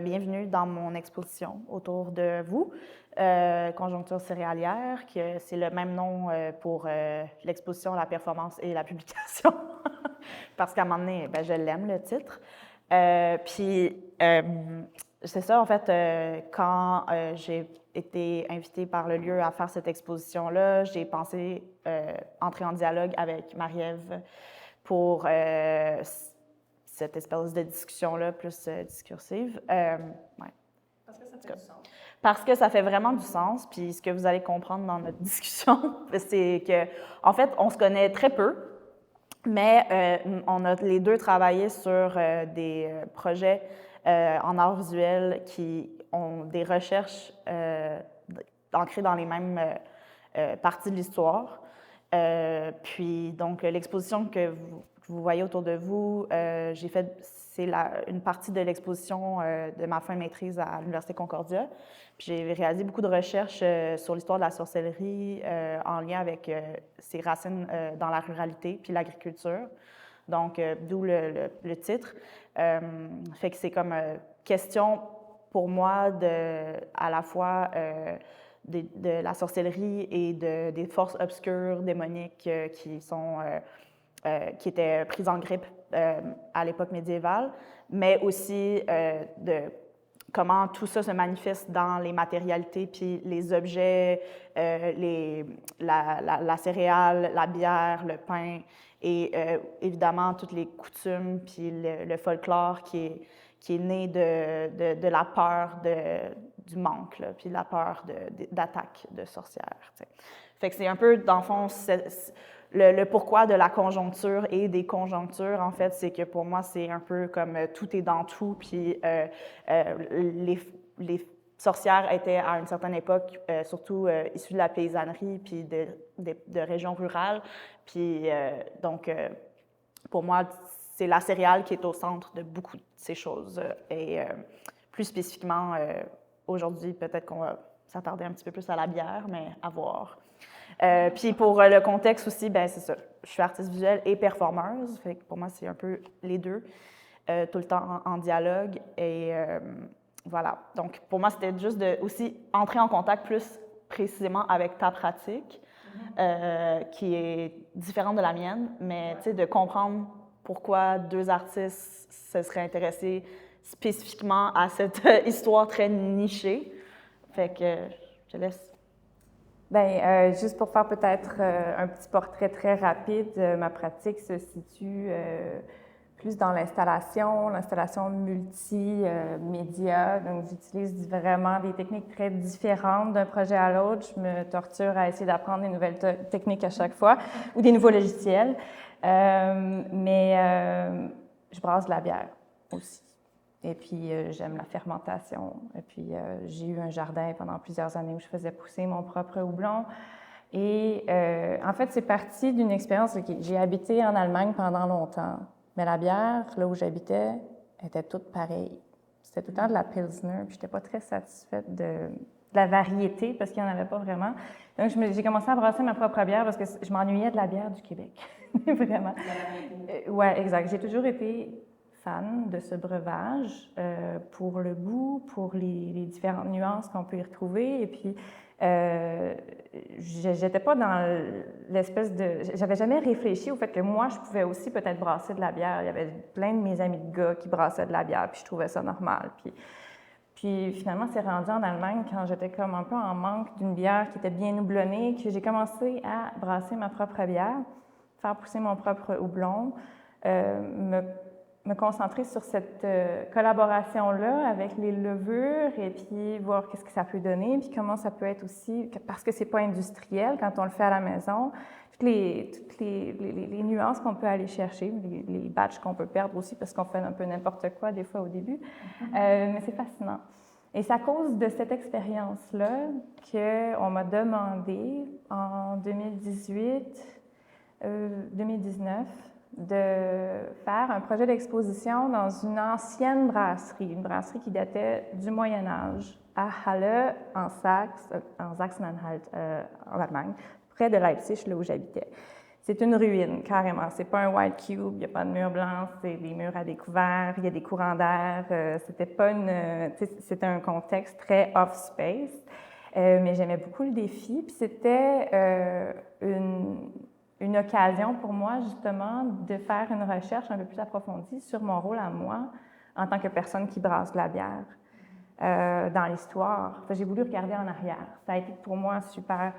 bienvenue dans mon exposition autour de vous, Conjoncture céréalière, que c'est le même nom pour l'exposition, la performance et la publication, parce qu'à un moment donné, ben, je l'aime, le titre. C'est ça, en fait, quand j'ai été invitée par le lieu à faire cette exposition-là, j'ai pensé entrer en dialogue avec Marie-Ève pour cette espèce de discussion-là plus discursive. Ouais. Parce que ça fait du sens. Parce que ça fait vraiment du sens, puis ce que vous allez comprendre dans notre discussion, c'est que, en fait, on se connaît très peu, mais on a les deux travaillé sur des projets en art visuel qui ont des recherches ancrées dans les mêmes parties de l'histoire. Puis, donc, l'exposition que vous voyez autour de vous, j'ai fait, c'est une partie de l'exposition de ma fin de maîtrise à l'Université Concordia. Puis j'ai réalisé beaucoup de recherches sur l'histoire de la sorcellerie en lien avec ses racines dans la ruralité puis l'agriculture. Donc, d'où le titre. Fait que c'est comme question pour moi à la fois de la sorcellerie et des forces obscures, démoniques qui étaient prises en grippe à l'époque médiévale, mais aussi de comment tout ça se manifeste dans les matérialités, puis les objets, la céréale, la bière, le pain, et évidemment toutes les coutumes, puis le folklore qui est né de la peur du manque, là, puis la peur d'attaque de sorcières. T'sais. Fait que c'est un peu, dans le fond, le pourquoi de la conjoncture et des conjonctures, en fait, c'est que pour moi, c'est un peu comme tout est dans tout, puis les sorcières étaient à une certaine époque surtout issues de la paysannerie, puis de régions rurales, puis donc, pour moi, c'est la céréale qui est au centre de beaucoup de ces choses, et plus spécifiquement, aujourd'hui, peut-être qu'on va s'attarder un petit peu plus à la bière, mais à voir. Puis pour le contexte aussi, ben c'est ça. Je suis artiste visuelle et performeuse. Fait que pour moi, c'est un peu les deux, tout le temps en dialogue. Et voilà. Donc pour moi, c'était juste de aussi entrer en contact plus précisément avec ta pratique, qui est différente de la mienne, mais tu sais, de comprendre pourquoi deux artistes se seraient intéressés spécifiquement à cette histoire très nichée. Fait que je te laisse. Bien, juste pour faire peut-être un petit portrait très rapide, ma pratique se situe plus dans l'installation multimédia. Donc, j'utilise vraiment des techniques très différentes d'un projet à l'autre. Je me torture à essayer d'apprendre des nouvelles techniques à chaque fois ou des nouveaux logiciels. Mais je brasse de la bière aussi. Et puis, j'aime la fermentation. Et puis, j'ai eu un jardin pendant plusieurs années où je faisais pousser mon propre houblon. Et en fait, c'est parti d'une expérience. J'ai habité en Allemagne pendant longtemps. Mais la bière, là où j'habitais, était toute pareille. C'était tout le temps de la Pilsner. Puis, je n'étais pas très satisfaite de la variété parce qu'il n'y en avait pas vraiment. Donc, j'ai commencé à brasser ma propre bière parce que je m'ennuyais de la bière du Québec. Vraiment. Oui, exact. J'ai toujours été fan de ce breuvage pour le goût, pour les différentes nuances qu'on peut y retrouver. Et puis, j'étais pas dans l'espèce de... J'avais jamais réfléchi au fait que moi, je pouvais aussi peut-être brasser de la bière. Il y avait plein de mes amis de gars qui brassaient de la bière, puis je trouvais ça normal. Puis finalement, c'est rendu en Allemagne, quand j'étais comme un peu en manque d'une bière qui était bien houblonnée, que j'ai commencé à brasser ma propre bière, faire pousser mon propre houblon, me concentrer sur cette collaboration-là avec les levures et puis voir qu'est-ce que ça peut donner, puis comment ça peut être aussi, parce que c'est pas industriel quand on le fait à la maison, toutes les nuances qu'on peut aller chercher, les batchs qu'on peut perdre aussi parce qu'on fait un peu n'importe quoi des fois au début, mais c'est fascinant. Et c'est à cause de cette expérience-là qu'on m'a demandé en 2019, de faire un projet d'exposition dans une ancienne brasserie, une brasserie qui datait du Moyen Âge, à Halle, en Sachsen-Anhalt, en Allemagne, près de Leipzig, là où j'habitais. C'est une ruine, carrément. C'est pas un white cube, il n'y a pas de mur blanc, c'est des murs à découvert, il y a des courants d'air. C'était pas c'était un contexte très off-space, mais j'aimais beaucoup le défi. Puis c'était une occasion pour moi, justement, de faire une recherche un peu plus approfondie sur mon rôle à moi en tant que personne qui brasse de la bière dans l'histoire. J'ai voulu regarder en arrière. Ça a été pour moi super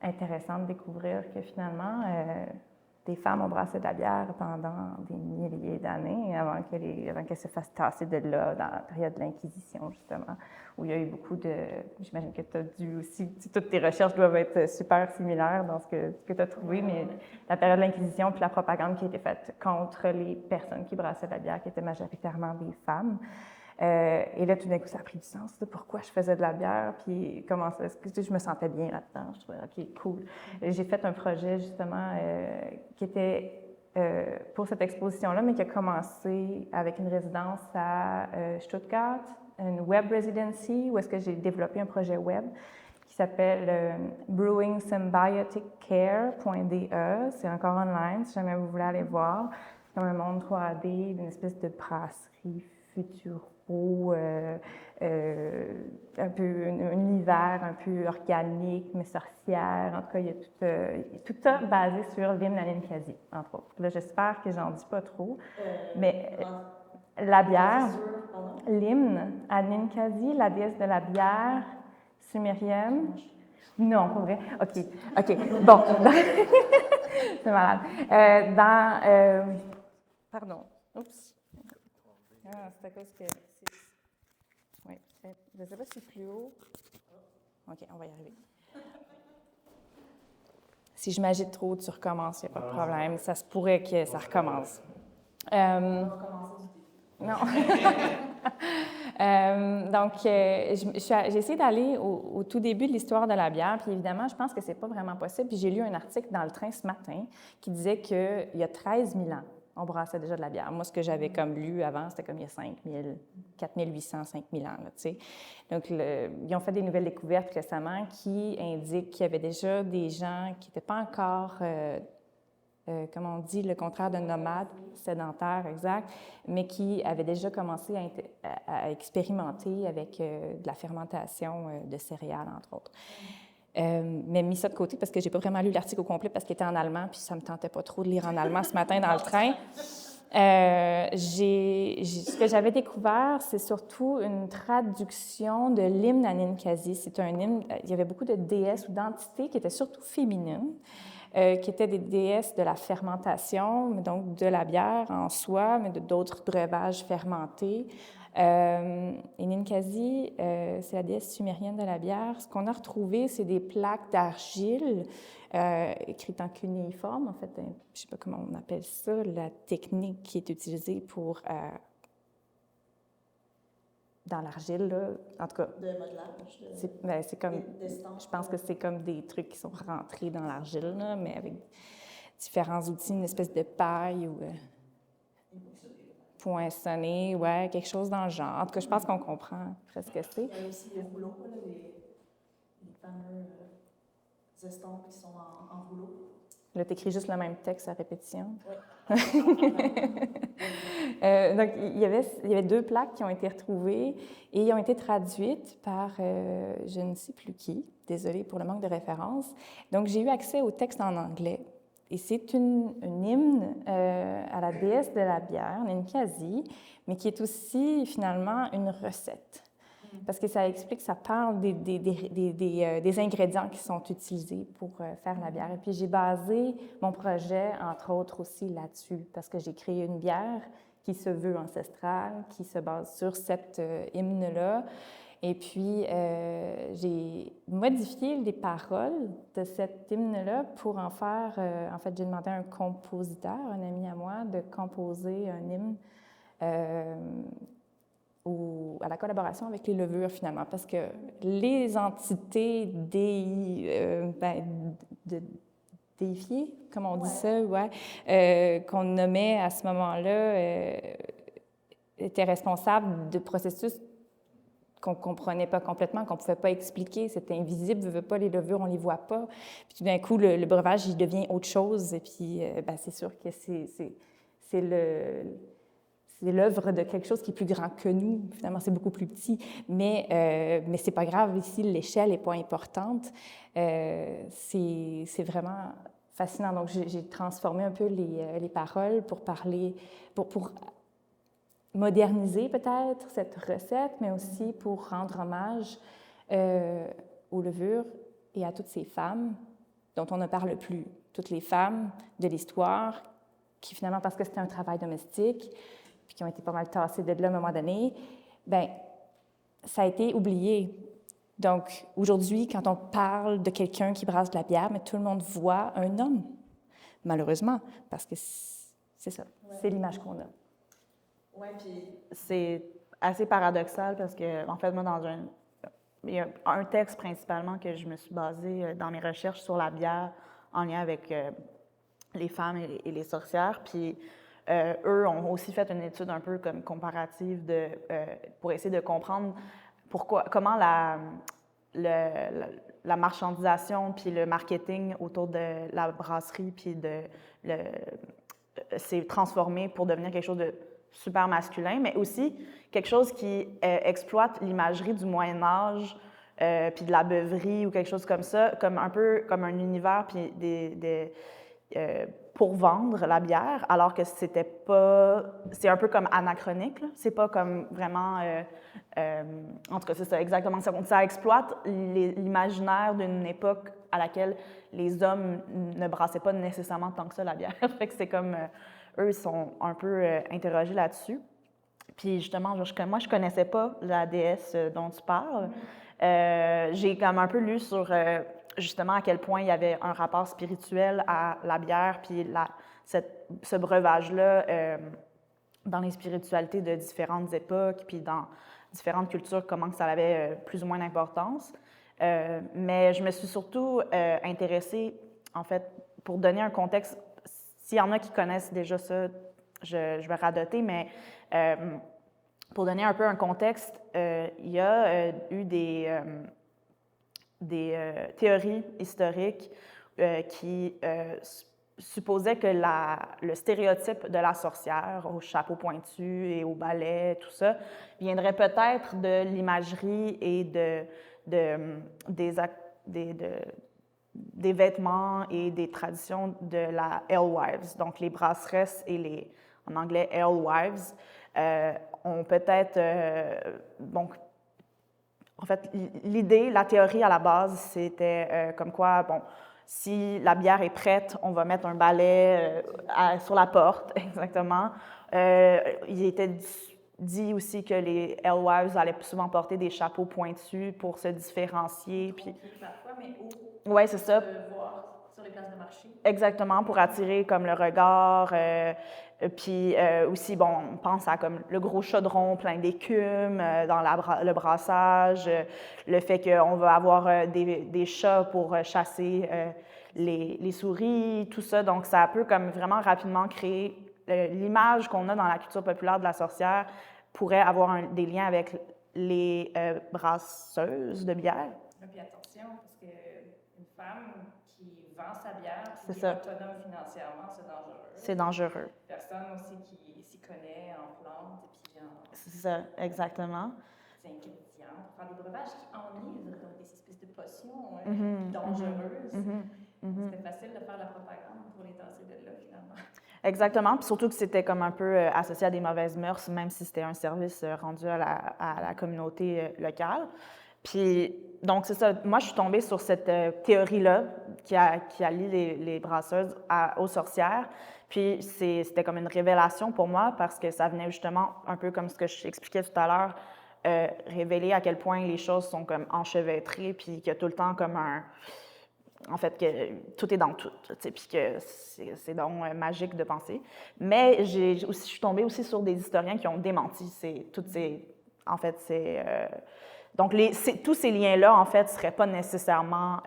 intéressant de découvrir que finalement, des femmes ont brassé de la bière pendant des milliers d'années avant qu'elles se fassent tasser de là dans la période de l'Inquisition, justement, où il y a eu beaucoup de... J'imagine que tu as dû aussi... Toutes tes recherches doivent être super similaires dans ce que tu as trouvé, mais la période de l'Inquisition puis la propagande qui a été faite contre les personnes qui brassaient de la bière, qui étaient majoritairement des femmes. Et là, tout d'un coup, ça a pris du sens de pourquoi je faisais de la bière, puis comment ça, je me sentais bien là-dedans. Je trouvais, OK, cool. J'ai fait un projet, justement, qui était pour cette exposition-là, mais qui a commencé avec une résidence à Stuttgart, une web residency, où est-ce que j'ai développé un projet web qui s'appelle brewingsymbioticcare.de. C'est encore online, si jamais vous voulez aller voir. C'est comme un monde 3D, une espèce de brasserie futuro, un peu un univers un peu organique, mais sorcière. En tout cas, il y a tout ça basé sur l'hymne à Ninkasi, entre autres. Là, j'espère que j'en dis pas trop, mais la bière, l'hymne à Ninkasi, la déesse de la bière sumérienne. Non, pas vrai. OK. Bon. C'est malade. Pardon. Oups. Ah, c'est à cause que... Oui, je ne sais pas si c'est plus haut. OK, on va y arriver. Si je m'agite trop, tu recommences, il n'y a pas de problème. Ça se pourrait que ça recommence. Non. Donc, j'ai essayé d'aller au tout début de l'histoire de la bière, puis évidemment, je pense que c'est pas vraiment possible. Puis j'ai lu un article dans le train ce matin qui disait qu'il y a 13 000 ans, on brassait déjà de la bière. Moi, ce que j'avais comme lu avant, c'était comme il y a 5 000, 4 800, 5 000 ans, là, tu sais. Donc, ils ont fait des nouvelles découvertes récemment qui indiquent qu'il y avait déjà des gens qui n'étaient pas encore... comme on dit, le contraire de nomade, sédentaire, exact, mais qui avait déjà commencé à expérimenter avec de la fermentation de céréales, entre autres. Mais mis ça de côté parce que j'ai pas vraiment lu l'article au complet parce qu'il était en allemand, puis ça me tentait pas trop de lire en allemand ce matin dans le train. Ce que j'avais découvert, c'est surtout une traduction de l'hymne à Ninkasi. C'est un hymne, il y avait beaucoup de déesses ou d'entités qui étaient surtout féminines, qui étaient des déesses de la fermentation, donc de la bière en soi, mais d'autres breuvages fermentés. Et Ninkasi, c'est la déesse sumérienne de la bière. Ce qu'on a retrouvé, c'est des plaques d'argile écrites en cunéiforme. En fait, je ne sais pas comment on appelle ça, la technique qui est utilisée pour... dans l'argile, là, en tout cas. De modelage. C'est comme, je pense que c'est comme des trucs qui sont rentrés dans l'argile, là, mais avec différents outils, une espèce de paille ou poinçonné, ouais, quelque chose dans le genre. En tout cas, je pense qu'on comprend presque ce que c'est. Il y a aussi les rouleaux, là, les fameux estampes qui sont en rouleau. Là, tu écris juste le même texte à répétition. Oui. Donc, il y avait 2 plaques qui ont été retrouvées et ils ont été traduites par je ne sais plus qui. Désolée pour le manque de référence. Donc, j'ai eu accès au texte en anglais. Et c'est une hymne à la déesse de la bière, Ninkasi, mais qui est aussi finalement une recette. Parce que ça explique, ça parle des ingrédients qui sont utilisés pour faire la bière. Et puis, j'ai basé mon projet, entre autres, aussi là-dessus, parce que j'ai créé une bière qui se veut ancestrale, qui se base sur cette hymne-là. Et puis, j'ai modifié les paroles de cette hymne-là pour en faire... en fait, j'ai demandé à un compositeur, un ami à moi, de composer un hymne à la collaboration avec les levures, finalement, parce que les entités déifiées, comme on dit ça, qu'on nommait à ce moment-là, étaient responsables de processus qu'on comprenait pas complètement, qu'on pouvait pas expliquer. C'était invisible, veut pas, les levures, on les voit pas. Puis tout d'un coup, le breuvage, il devient autre chose. Et puis, c'est sûr que c'est l'œuvre de quelque chose qui est plus grand que nous. Finalement, c'est beaucoup plus petit. Mais c'est pas grave. Ici, l'échelle n'est pas importante. C'est vraiment fascinant. Donc, j'ai transformé un peu les paroles pour parler, pour moderniser peut-être cette recette, mais aussi pour rendre hommage aux levures et à toutes ces femmes dont on ne parle plus. Toutes les femmes de l'histoire qui, finalement, parce que c'était un travail domestique, puis qui ont été pas mal tassées de là à un moment donné, bien, ça a été oublié. Donc, aujourd'hui, quand on parle de quelqu'un qui brasse de la bière, mais tout le monde voit un homme, malheureusement, parce que c'est ça, c'est l'image qu'on a. Oui, puis c'est assez paradoxal parce que, en fait, moi, il y a un texte principalement que je me suis basée dans mes recherches sur la bière en lien avec les femmes et les sorcières. Puis eux ont aussi fait une étude un peu comme comparative pour essayer de comprendre comment la marchandisation puis le marketing autour de la brasserie puis s'est transformé pour devenir quelque chose de super masculin, mais aussi quelque chose qui exploite l'imagerie du Moyen Âge, puis de la beuverie ou quelque chose comme ça, comme un peu comme un univers, puis pour vendre la bière, alors que c'était pas... C'est un peu comme anachronique, là. C'est pas comme vraiment... en tout cas, c'est ça, exactement ça. Ça exploite l'imaginaire d'une époque à laquelle les hommes ne brassaient pas nécessairement tant que ça la bière. Fait que c'est comme... eux, ils sont un peu interrogés là-dessus. Puis justement, moi, je connaissais pas la déesse dont tu parles. J'ai comme un peu lu sur justement à quel point il y avait un rapport spirituel à la bière, puis ce breuvage-là dans les spiritualités de différentes époques, puis dans différentes cultures, comment que ça avait plus ou moins d'importance. Mais je me suis surtout intéressée, en fait, pour donner un contexte. S'il y en a qui connaissent déjà ça, je vais radoter, mais pour donner un peu un contexte, il y a eu des théories historiques qui supposaient que le stéréotype de la sorcière au chapeau pointu et au balai, tout ça, viendrait peut-être de l'imagerie et des vêtements et des traditions de la alewives. Donc, les brasseresses et en anglais, alewives, ont peut-être... donc, en fait, la théorie à la base, c'était comme quoi, bon, si la bière est prête, on va mettre un balai sur la porte, exactement. Il était dit aussi que les alewives allaient plus souvent porter des chapeaux pointus pour se différencier. Puis... Parfois, mais oui, c'est ça. voir sur les places de marché. Exactement, pour attirer comme le regard. Puis aussi, bon, on pense à comme le gros chaudron plein d'écume dans le brassage, le fait qu'on va avoir des chats pour chasser les souris, tout ça. Donc, ça peut comme vraiment rapidement créer l'image qu'on a dans la culture populaire de la sorcière pourrait avoir des liens avec les brasseuses de bière. Et puis attention, parce qu'une femme qui vend sa bière, c'est qui est autonome financièrement, c'est dangereux. C'est dangereux. Personne aussi qui s'y connaît en plantes et puis C'est ça, exactement. C'est ingrédients pour faire des breuvages qui enivrent, donc des espèces de potions dangereuses. C'était facile de faire la propagande pour les tasser de là, finalement. Exactement, puis surtout que c'était comme un peu associé à des mauvaises mœurs, même si c'était un service rendu à la communauté locale. Puis, donc, c'est ça. Moi, je suis tombée sur cette théorie-là qui allie les brasseuses aux sorcières. Puis, c'était comme une révélation pour moi parce que ça venait justement un peu comme ce que je expliquais tout à l'heure, révéler à quel point les choses sont comme enchevêtrées, puis qu'il y a tout le temps comme en fait, que tout est dans tout, puis que c'est donc magique de penser. Mais je suis tombée aussi sur des historiens qui ont démenti en fait, donc, tous ces liens-là, en fait, ne seraient pas nécessairement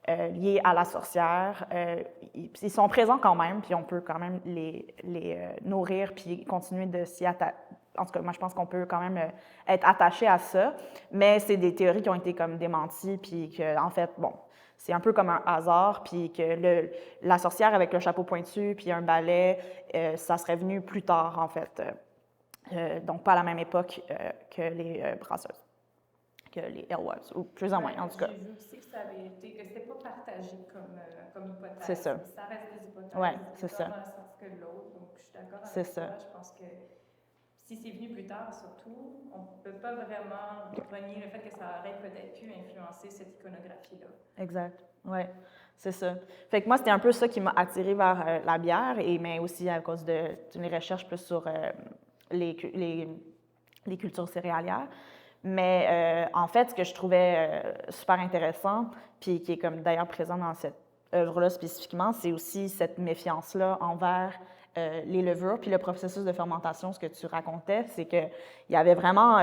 liés à la sorcière. Ils sont présents quand même, puis on peut quand même les nourrir, puis continuer de en tout cas, moi, je pense qu'on peut quand même être attaché à ça, mais c'est des théories qui ont été comme démenties, puis en fait, bon, c'est un peu comme un hasard, puis que la sorcière avec le chapeau pointu, puis un balai, ça serait venu plus tard, en fait. Donc, pas à la même époque que les brasseuses, que les Alewives, ou plus ou moins, en tout cas. J'ai vu aussi que ça avait été, que c'était pas partagé comme hypothèse. C'est ça. Ça reste des hypothèses. Ouais, c'est ça. Dans le sens que l'autre. Donc, je suis d'accord avec C'est ça. toi. Je pense que si c'est venu plus tard, surtout, on ne peut pas vraiment renier le fait que ça aurait peut-être pu influencer cette iconographie-là. Exact. Oui, c'est ça. Fait que moi, c'était un peu ça qui m'a attirée vers la bière, mais aussi à cause d'une recherche plus sur les cultures céréalières. Mais en fait, ce que je trouvais super intéressant, puis qui est comme d'ailleurs présent dans cette œuvre-là spécifiquement, c'est aussi cette méfiance-là envers les levures, puis le processus de fermentation. Ce que tu racontais, c'est qu'il y avait vraiment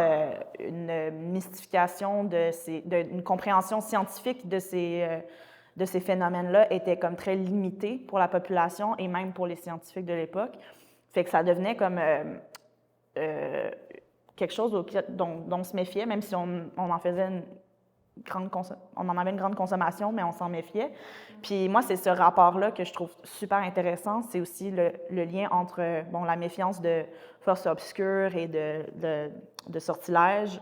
une mystification une compréhension scientifique de ces phénomènes-là était comme très limitée pour la population et même pour les scientifiques de l'époque. Fait que ça devenait comme quelque chose dont on se méfiait, même si on en faisait on en avait une grande consommation, mais on s'en méfiait. Puis moi, c'est ce rapport-là que je trouve super intéressant. C'est aussi le lien entre la méfiance de forces obscures et de sortilèges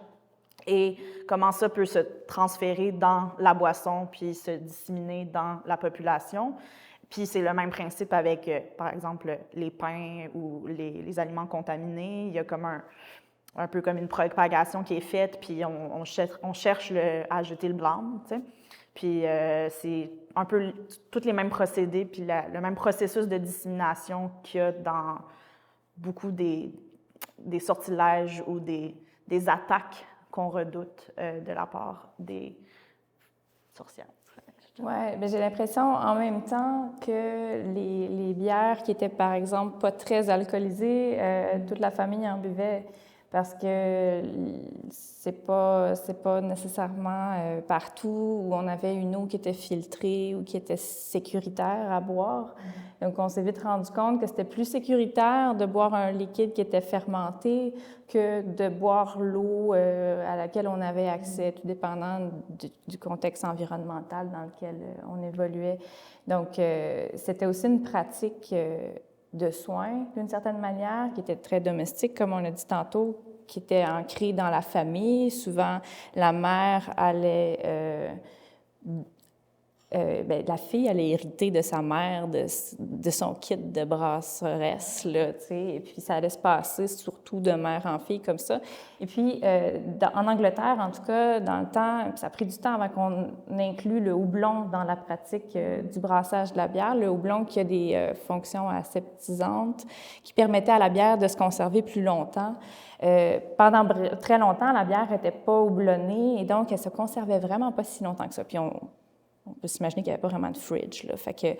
et comment ça peut se transférer dans la boisson puis se disséminer dans la population. Puis c'est le même principe avec, par exemple, les pains ou les aliments contaminés. Il y a comme un peu comme une propagation qui est faite, puis on cherche à jeter le blâme, tu sais. Puis c'est un peu tous les mêmes procédés, puis le même processus de dissémination qu'il y a dans beaucoup des sortilèges ou des attaques qu'on redoute de la part des sorcières. Oui, mais j'ai l'impression en même temps que les bières qui étaient, par exemple, pas très alcoolisées, toute la famille en buvait. Parce que c'est pas nécessairement partout où on avait une eau qui était filtrée ou qui était sécuritaire à boire. Donc, on s'est vite rendu compte que c'était plus sécuritaire de boire un liquide qui était fermenté que de boire l'eau à laquelle on avait accès, tout dépendant du contexte environnemental dans lequel on évoluait. Donc, c'était aussi une pratique de soins, d'une certaine manière, qui était très domestique, comme on a dit tantôt, qui était ancrée dans la famille. Souvent, la mère allait... la fille allait hériter de sa mère, de son kit de brasseresse, là, tu sais, et puis ça allait se passer surtout de mère en fille comme ça. Et puis, en Angleterre, en tout cas, dans le temps, ça a pris du temps avant qu'on inclue le houblon dans la pratique du brassage de la bière. Le houblon qui a des fonctions aseptisantes qui permettaient à la bière de se conserver plus longtemps. Pendant très longtemps, la bière n'était pas houblonnée et donc elle se conservait vraiment pas si longtemps que ça. Puis on peut s'imaginer qu'il n'y avait pas vraiment de fridge, là. Fait que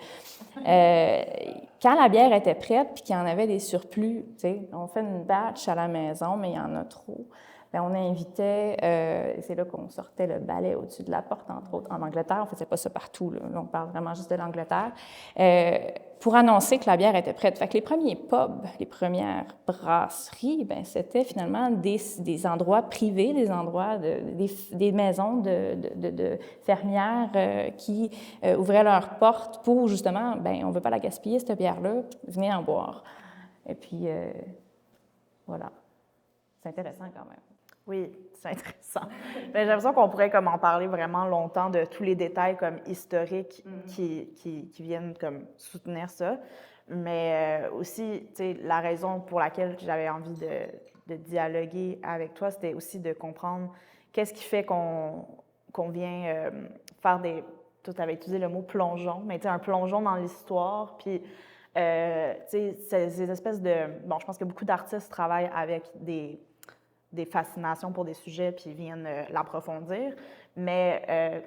quand la bière était prête puis qu'il y en avait des surplus, tu sais, on fait une batch à la maison, mais il y en a trop. Bien, on invitait, c'est là qu'on sortait le balai au-dessus de la porte, entre autres. En Angleterre, on ne faisait pas ça partout, là. Là, on parle vraiment juste de l'Angleterre. Pour annoncer que la bière était prête. Fait que les premiers pubs, les premières brasseries, bien, c'était finalement des endroits privés, des endroits, des maisons de fermières qui ouvraient leurs portes pour, justement, bien, on ne veut pas la gaspiller, cette bière-là, venez en boire. Et puis, voilà. C'est intéressant quand même. Oui, c'est intéressant. J'ai l'impression qu'on pourrait comme en parler vraiment longtemps de tous les détails comme historiques qui viennent comme soutenir ça. Mais aussi, tu sais, la raison pour laquelle j'avais envie de dialoguer avec toi, c'était aussi de comprendre qu'est-ce qui fait qu'on vient faire des... Tu avais utilisé le mot plongeon, mais tu sais, un plongeon dans l'histoire, puis... tu sais, ces espèces de... Bon, je pense que beaucoup d'artistes travaillent avec des fascinations pour des sujets puis viennent l'approfondir. Mais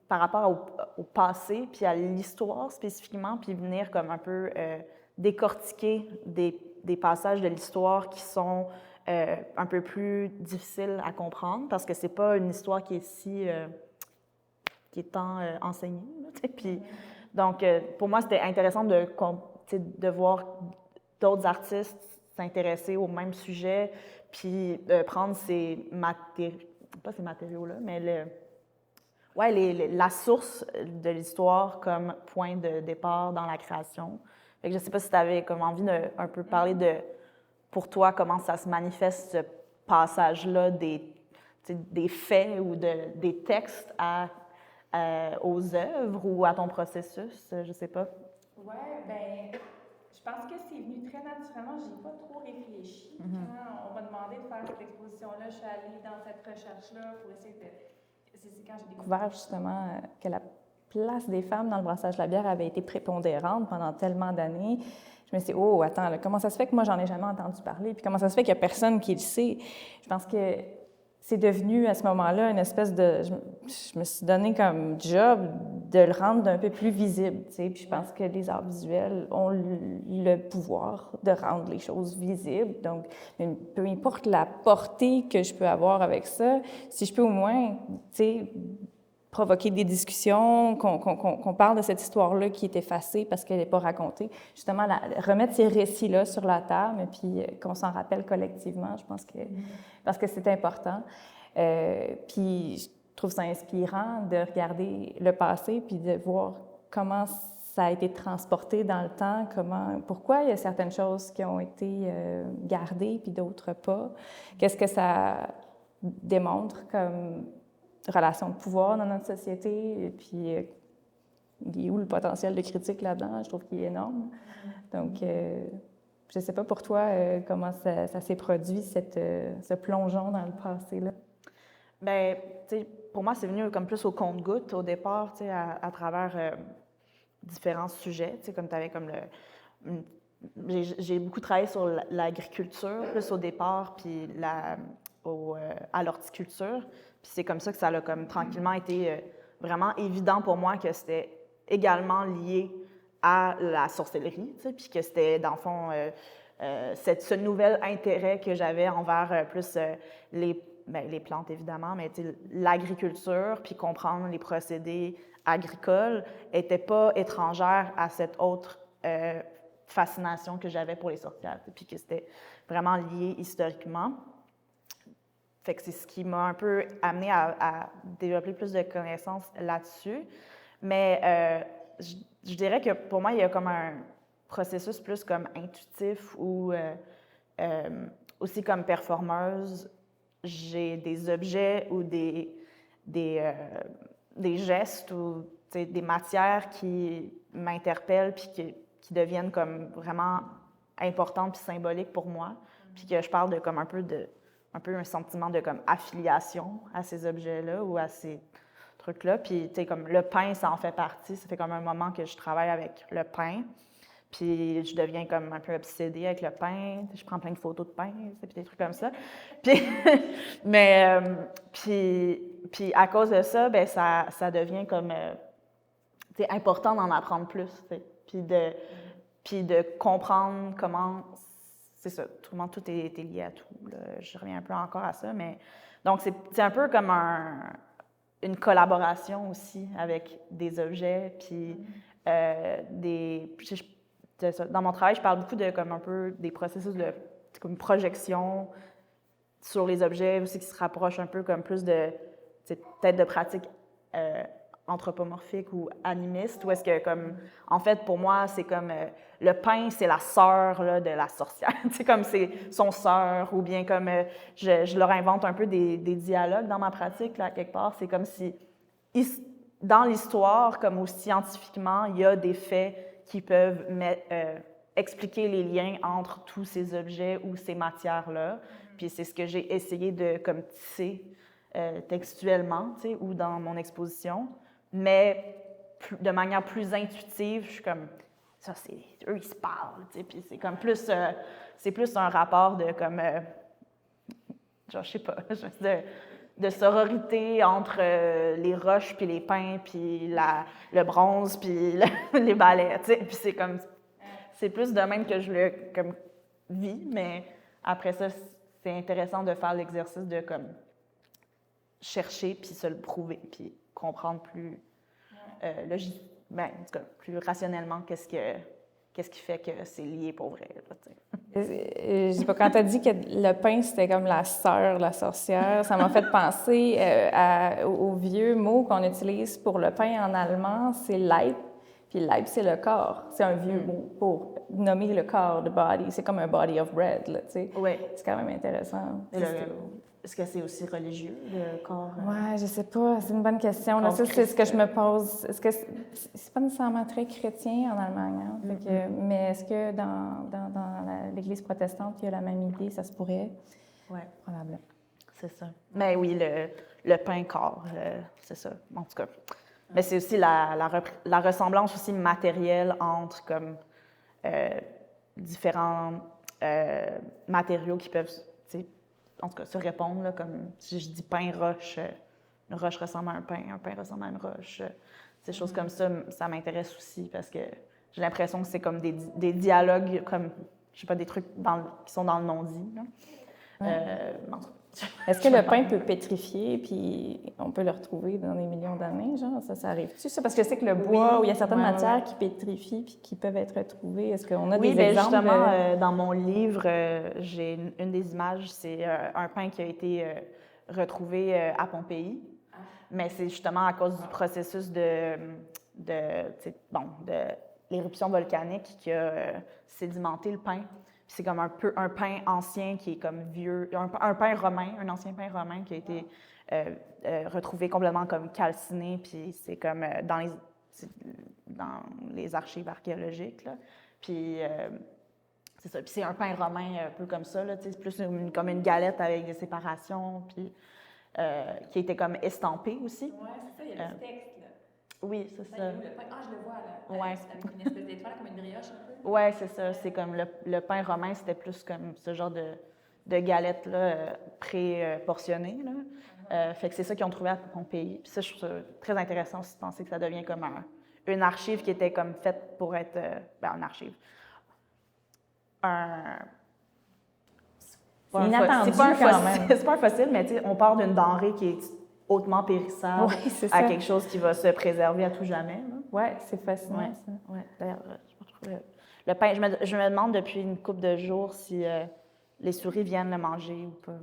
par rapport au passé puis à l'histoire spécifiquement, puis venir comme un peu décortiquer des passages de l'histoire qui sont un peu plus difficiles à comprendre parce que c'est pas une histoire qui est tant enseignée. Puis, donc, pour moi, c'était intéressant de voir d'autres artistes s'intéresser au même sujet, puis prendre ces pas ces matériaux-là, mais la source de l'histoire comme point de départ dans la création. Fait que je ne sais pas si tu avais comme envie de un peu parler de, pour toi, comment ça se manifeste ce passage-là des faits ou des textes aux œuvres ou à ton processus, je ne sais pas. Oui, ben, je pense que c'est venu très naturellement. Je n'ai pas trop réfléchi. Quand on m'a demandé de faire cette exposition-là, je suis allée dans cette recherche-là pour essayer de... C'est quand j'ai découvert justement que la place des femmes dans le brassage de la bière avait été prépondérante pendant tellement d'années. Je me suis dit, oh, attends, là, comment ça se fait que moi, j'en ai jamais entendu parler? Puis comment ça se fait qu'il n'y a personne qui le sait? Je pense que c'est devenu à ce moment-là une espèce de... Je me suis donné comme job de le rendre un peu plus visible, tu sais. Puis je pense que les arts visuels ont le pouvoir de rendre les choses visibles. Donc, peu importe la portée que je peux avoir avec ça, si je peux au moins, tu sais, provoquer des discussions, qu'on parle de cette histoire-là qui est effacée parce qu'elle n'est pas racontée. Justement, remettre ces récits-là sur la table et puis qu'on s'en rappelle collectivement, je pense parce que c'est important. Puis je trouve ça inspirant de regarder le passé puis de voir comment ça a été transporté dans le temps, pourquoi il y a certaines choses qui ont été gardées puis d'autres pas. Qu'est-ce que ça démontre comme relation de pouvoir dans notre société, et puis il est où le potentiel de critique là-dedans? Je trouve qu'il est énorme. Donc, je ne sais pas pour toi comment ça s'est produit, ce plongeon dans le passé-là. Bien, tu sais, pour moi, c'est venu comme plus au compte-gouttes au départ, tu sais, à travers différents sujets, tu sais, comme tu avais comme j'ai beaucoup travaillé sur l'agriculture, plus au départ, puis à l'horticulture. Puis c'est comme ça que ça a comme tranquillement été vraiment évident pour moi que c'était également lié à la sorcellerie, tu sais, puis que c'était, dans le fond, ce nouvel intérêt que j'avais envers plus les plantes, évidemment, mais l'agriculture, puis comprendre les procédés agricoles, n'était pas étrangère à cette autre fascination que j'avais pour les sorcières, puis que c'était vraiment lié historiquement. Fait que c'est ce qui m'a un peu amené à développer plus de connaissances là-dessus. Mais je dirais que pour moi, il y a comme un processus plus comme intuitif ou aussi comme performeuse. J'ai des objets ou des gestes ou des matières qui m'interpellent puis qui deviennent comme vraiment importantes puis symboliques pour moi. Puis que je parle de comme un peu un sentiment de comme affiliation à ces objets-là ou à ces trucs-là. Puis, tu sais, comme le pain, ça en fait partie. Ça fait comme un moment que je travaille avec le pain. Puis, je deviens comme un peu obsédée avec le pain. Je prends plein de photos de pain, puis des trucs comme ça. Puis, puis à cause de ça, bien, ça devient comme, tu sais, important d'en apprendre plus, tu sais. Puis de comprendre comment... C'est ça, tout est lié à tout. Là. Je reviens un peu encore à ça, mais... Donc, c'est un peu comme une collaboration aussi avec des objets, puis dans mon travail, je parle beaucoup de comme un peu des processus de comme projection sur les objets aussi qui se rapprochent un peu comme plus de peut-être de pratiques anthropomorphiques ou animistes, où est-ce que comme en fait pour moi c'est comme le pain c'est la sœur là, de la sorcière, c'est comme c'est son sœur ou bien comme je leur invente un peu des dialogues dans ma pratique là quelque part, c'est comme si dans l'histoire comme ou scientifiquement il y a des faits qui peuvent expliquer les liens entre tous ces objets ou ces matières-là. Puis c'est ce que j'ai essayé de comme tisser textuellement, tu sais, ou dans mon exposition, mais de manière plus intuitive, je suis comme ça, c'est eux ils se parlent, tu sais, puis c'est comme plus c'est plus un rapport de comme genre je sais pas, de sororité entre les roches puis les pins puis le bronze puis les balais, tu sais, puis c'est plus de même que je le comme vis, mais après ça c'est intéressant de faire l'exercice de comme chercher puis se le prouver puis comprendre plus en tout cas, plus rationnellement qu'est-ce qu'est-ce qui fait que c'est lié pour vrai, là, tu sais. Je sais pas, quand tu as dit que le pain, c'était comme la sœur, la sorcière, ça m'a fait penser au vieux mot qu'on utilise pour le pain en allemand, c'est Leib. Puis Leib, c'est le corps. C'est un vieux mot pour nommer le corps, the body. C'est comme un body of bread, là, tu sais. Oui. C'est quand même intéressant. Est-ce que c'est aussi religieux, le corps? Ouais, je sais pas. C'est une bonne question. Là, ça, c'est ce que je me pose. Est-ce que c'est pas nécessairement très chrétien en Allemagne, hein? Mais est-ce que dans l'Église protestante, il y a la même idée? Ça se pourrait? Oui. Probablement. C'est ça. Mais oui, le pain corps, c'est ça, en tout cas. Mais c'est aussi la ressemblance aussi matérielle entre comme différents matériaux qui peuvent, tu sais, en tout cas, se répondre, là, comme si je dis pain, roche, une roche ressemble à un pain ressemble à une roche. Ces choses comme ça m'intéresse aussi parce que j'ai l'impression que c'est comme des dialogues, comme, je sais pas, des trucs qui sont dans le non-dit. En tout cas, est-ce que le pain peut pétrifier, puis on peut le retrouver dans des millions d'années, genre? Ça arrive-tu, ça? Parce que je sais que le bois, où il y a certaines matières qui pétrifient puis qui peuvent être retrouvées. Est-ce qu'on a des exemples? Oui, justement, dans mon livre, j'ai une des images, c'est un pain qui a été retrouvé à Pompéi. Mais c'est justement à cause du processus de l'éruption volcanique qui a sédimenté le pain. C'est comme un pain ancien qui est comme vieux, un pain romain, un ancien pain romain qui a été retrouvé complètement comme calciné, puis c'est comme dans les archives archéologiques, là. Puis c'est ça, puis c'est un pain romain un peu comme ça, là, c'est plus comme une galette avec des séparations, puis qui était comme estampé aussi. Oui, c'est ça, il y a le texte, là. Oui, c'est ça. Le pain, je le vois, là, ouais. avec une espèce d'étoile, comme une brioche un peu. Oui, c'est ça. C'est comme le pain romain, c'était plus comme ce genre de galette-là, pré-portionnée. Fait que c'est ça qu'ils ont trouvé à Pompéi. Puis ça, je trouve ça très intéressant aussi de penser que ça devient comme une archive qui était comme faite pour être... une archive. C'est inattendu quand même. C'est pas un fossile, mais on part d'une denrée qui est hautement périssable à quelque chose qui va se préserver à tout jamais. Oui, c'est fascinant, ça. Ouais. D'ailleurs, le pain, je me demande depuis une couple de jours si les souris viennent le manger ou pas.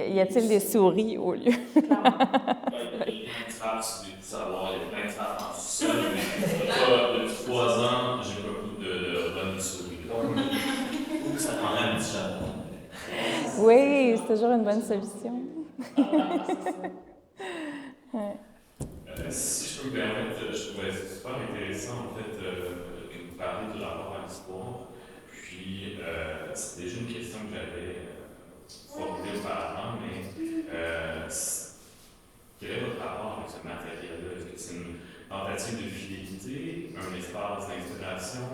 Y a-t-il des souris au lieu? Il y a plein de trappes, si vous voulez savoir, il y a plein de trappes en sous-sol, mais depuis 3 ans, j'ai pas beaucoup de bonnes souris. Donc, ça prendrait un petit jardin. Oui, c'est toujours une bonne solution. Si je peux me permettre, je trouvais super intéressant, en fait, que vous parliez du rapport à l'histoire. Puis, c'est déjà une question que j'avais formulée auparavant, mais quel est votre rapport avec ce matériel-là? Est-ce que c'est une tentative de fidélité, un espace d'inspiration,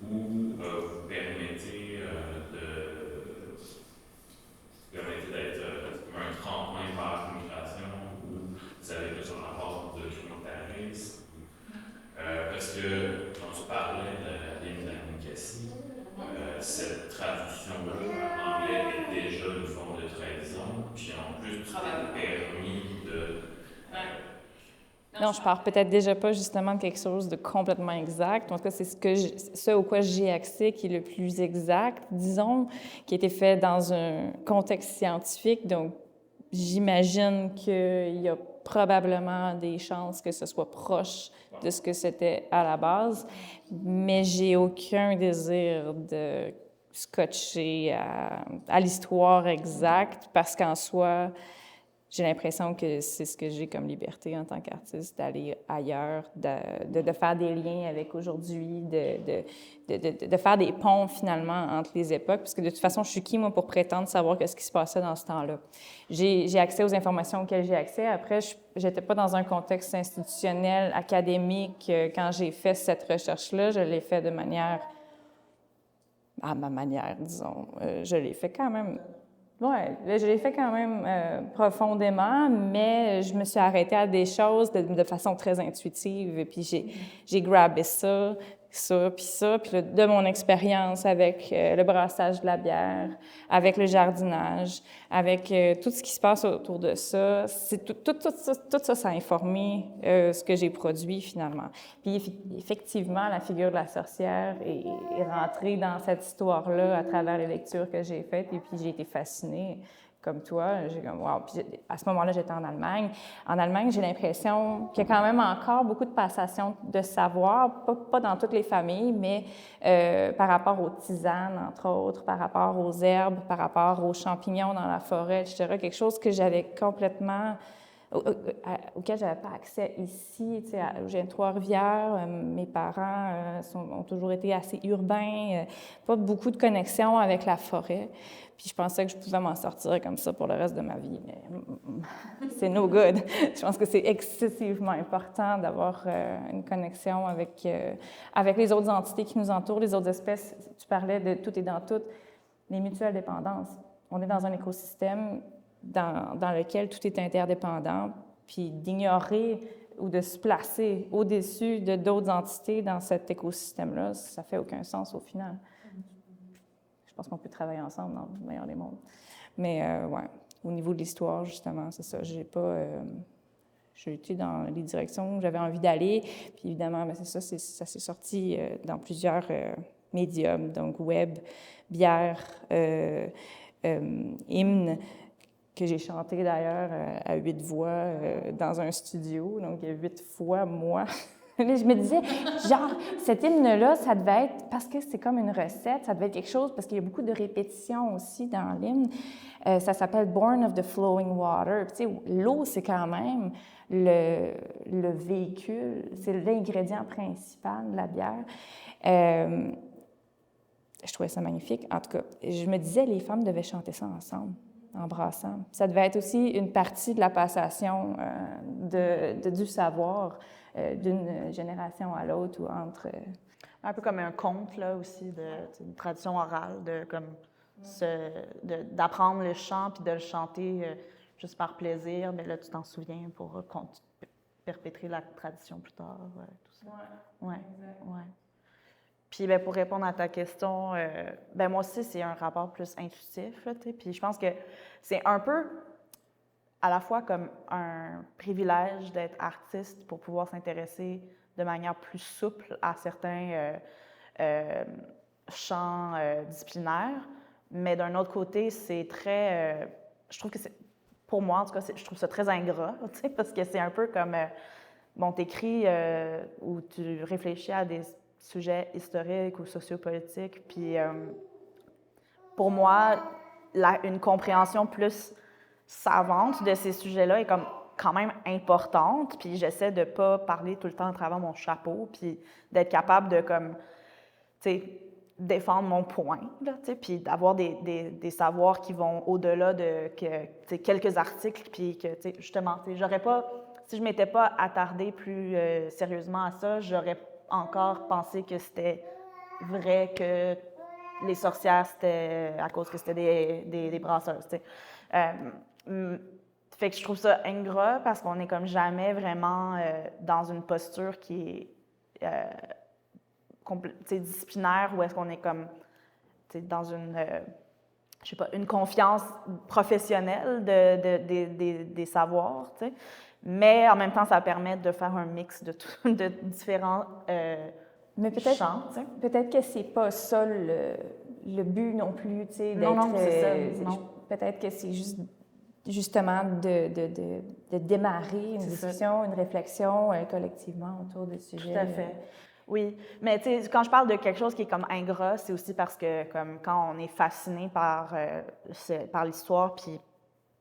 ou vous permettez d'être un tremplin vers l'immigration, ou vous avez plus un rapport de communautarisme? Parce que, quand tu parlais de l'Émile-Cassie, cette traduction-là en anglais est déjà une forme de trahison, puis en plus, tu t'es permis de... Non, je parle peut-être déjà pas justement de quelque chose de complètement exact. En tout cas, c'est ce au quoi j'ai accès qui est le plus exact, disons, qui a été fait dans un contexte scientifique. Donc, j'imagine qu'il y a probablement des chances que ce soit proche de ce que c'était à la base, mais j'ai aucun désir de scotcher à l'histoire exacte parce qu'en soi, j'ai l'impression que c'est ce que j'ai comme liberté en tant qu'artiste, d'aller ailleurs, de faire des liens avec aujourd'hui, de faire des ponts finalement entre les époques, parce que de toute façon, je suis qui, moi, pour prétendre savoir ce qui se passait dans ce temps-là. J'ai accès aux informations auxquelles j'ai accès. Après, je n'étais pas dans un contexte institutionnel, académique. Quand j'ai fait cette recherche-là, je l'ai fait de manière... à ma manière, disons. Je l'ai fait quand même... Oui, je l'ai fait quand même profondément, mais je me suis arrêtée à des choses de façon très intuitive. Et puis j'ai grabé ça, ça, puis de mon expérience avec le brassage de la bière, avec le jardinage, avec tout ce qui se passe autour de ça, c'est tout ça, ça a informé ce que j'ai produit finalement. Puis effectivement, la figure de la sorcière est rentrée dans cette histoire-là à travers les lectures que j'ai faites, et puis j'ai été fascinée. Comme toi, j'ai comme wow. Puis à ce moment-là, j'étais en Allemagne. En Allemagne, j'ai l'impression qu'il y a quand même encore beaucoup de passation de savoir, pas dans toutes les familles, mais par rapport aux tisanes, entre autres, par rapport aux herbes, par rapport aux champignons dans la forêt, etc. Quelque chose que j'avais complètement auquel je n'avais pas accès ici. Tu sais, j'ai Trois-Rivières, mes parents ont toujours été assez urbains, pas beaucoup de connexion avec la forêt. Puis je pensais que je pouvais m'en sortir comme ça pour le reste de ma vie, mais c'est no good. Je pense que c'est excessivement important d'avoir une connexion avec les autres entités qui nous entourent, les autres espèces. Tu parlais de tout et dans tout, les mutuelles dépendances. On est dans un écosystème dans lequel tout est interdépendant, puis d'ignorer ou de se placer au-dessus de d'autres entités dans cet écosystème-là, ça fait aucun sens au final. Je pense qu'on peut travailler ensemble dans le meilleur des mondes. Mais ouais, au niveau de l'histoire, justement, c'est ça. J'ai été dans les directions où j'avais envie d'aller, puis évidemment, ben, c'est ça, ça s'est sorti dans plusieurs médiums, donc web, bière, hymne, que j'ai chanté d'ailleurs à 8 voix dans un studio, donc 8 fois moi. Je me disais, genre, cet hymne-là, ça devait être, parce que c'est comme une recette, ça devait être quelque chose, parce qu'il y a beaucoup de répétitions aussi dans l'hymne. Ça s'appelle « Born of the Flowing Water ». Tu sais, l'eau, c'est quand même le véhicule, c'est l'ingrédient principal de la bière. Je trouvais ça magnifique. En tout cas, je me disais, les femmes devaient chanter ça ensemble, en brassant. Ça devait être aussi une partie de la passation du savoir d'une génération à l'autre ou entre... Un peu comme un conte, là, aussi, une tradition orale, d'apprendre le chant puis de le chanter juste par plaisir. Mais là, tu t'en souviens pour perpétrer la tradition plus tard, tout ça. Ouais. Ouais. Puis ben, pour répondre à ta question, ben moi aussi, c'est un rapport plus intuitif, là, puis je pense que c'est un peu à la fois comme un privilège d'être artiste pour pouvoir s'intéresser de manière plus souple à certains champs disciplinaires, mais d'un autre côté, c'est très... je trouve que c'est... Pour moi, en tout cas, je trouve ça très ingrat, parce que c'est un peu comme... bon, t'écris ou tu réfléchis à des sujets historiques ou sociopolitiques, puis pour moi, une compréhension plus savante de ces sujets-là est comme quand même importante, puis j'essaie de pas parler tout le temps à travers mon chapeau, puis d'être capable de comme, tu sais, défendre mon point, là, tu sais, puis d'avoir des savoirs qui vont au-delà de quelques articles, puis que, tu sais, justement, tu sais, j'aurais pas, si je m'étais pas attardée plus sérieusement à ça, j'aurais encore pensé que c'était vrai que les sorcières, c'était à cause que c'était des brasseuses, tu sais. Fait que je trouve ça ingrat parce qu'on est comme jamais vraiment dans une posture qui est disciplinaire ou est-ce qu'on est comme dans une, je sais pas, une confiance professionnelle des savoirs, tu sais. Mais en même temps, ça permet de faire un mix de différents mais peut-être, champs. Peut-être que c'est pas ça le but non plus, tu sais, d'être... Non, c'est ça. Non. Peut-être que c'est justement de démarrer une discussion, une réflexion collectivement autour du sujet. Tout à fait. Oui, mais tu sais, quand je parle de quelque chose qui est comme ingrat, c'est aussi parce que comme quand on est fasciné par l'histoire puis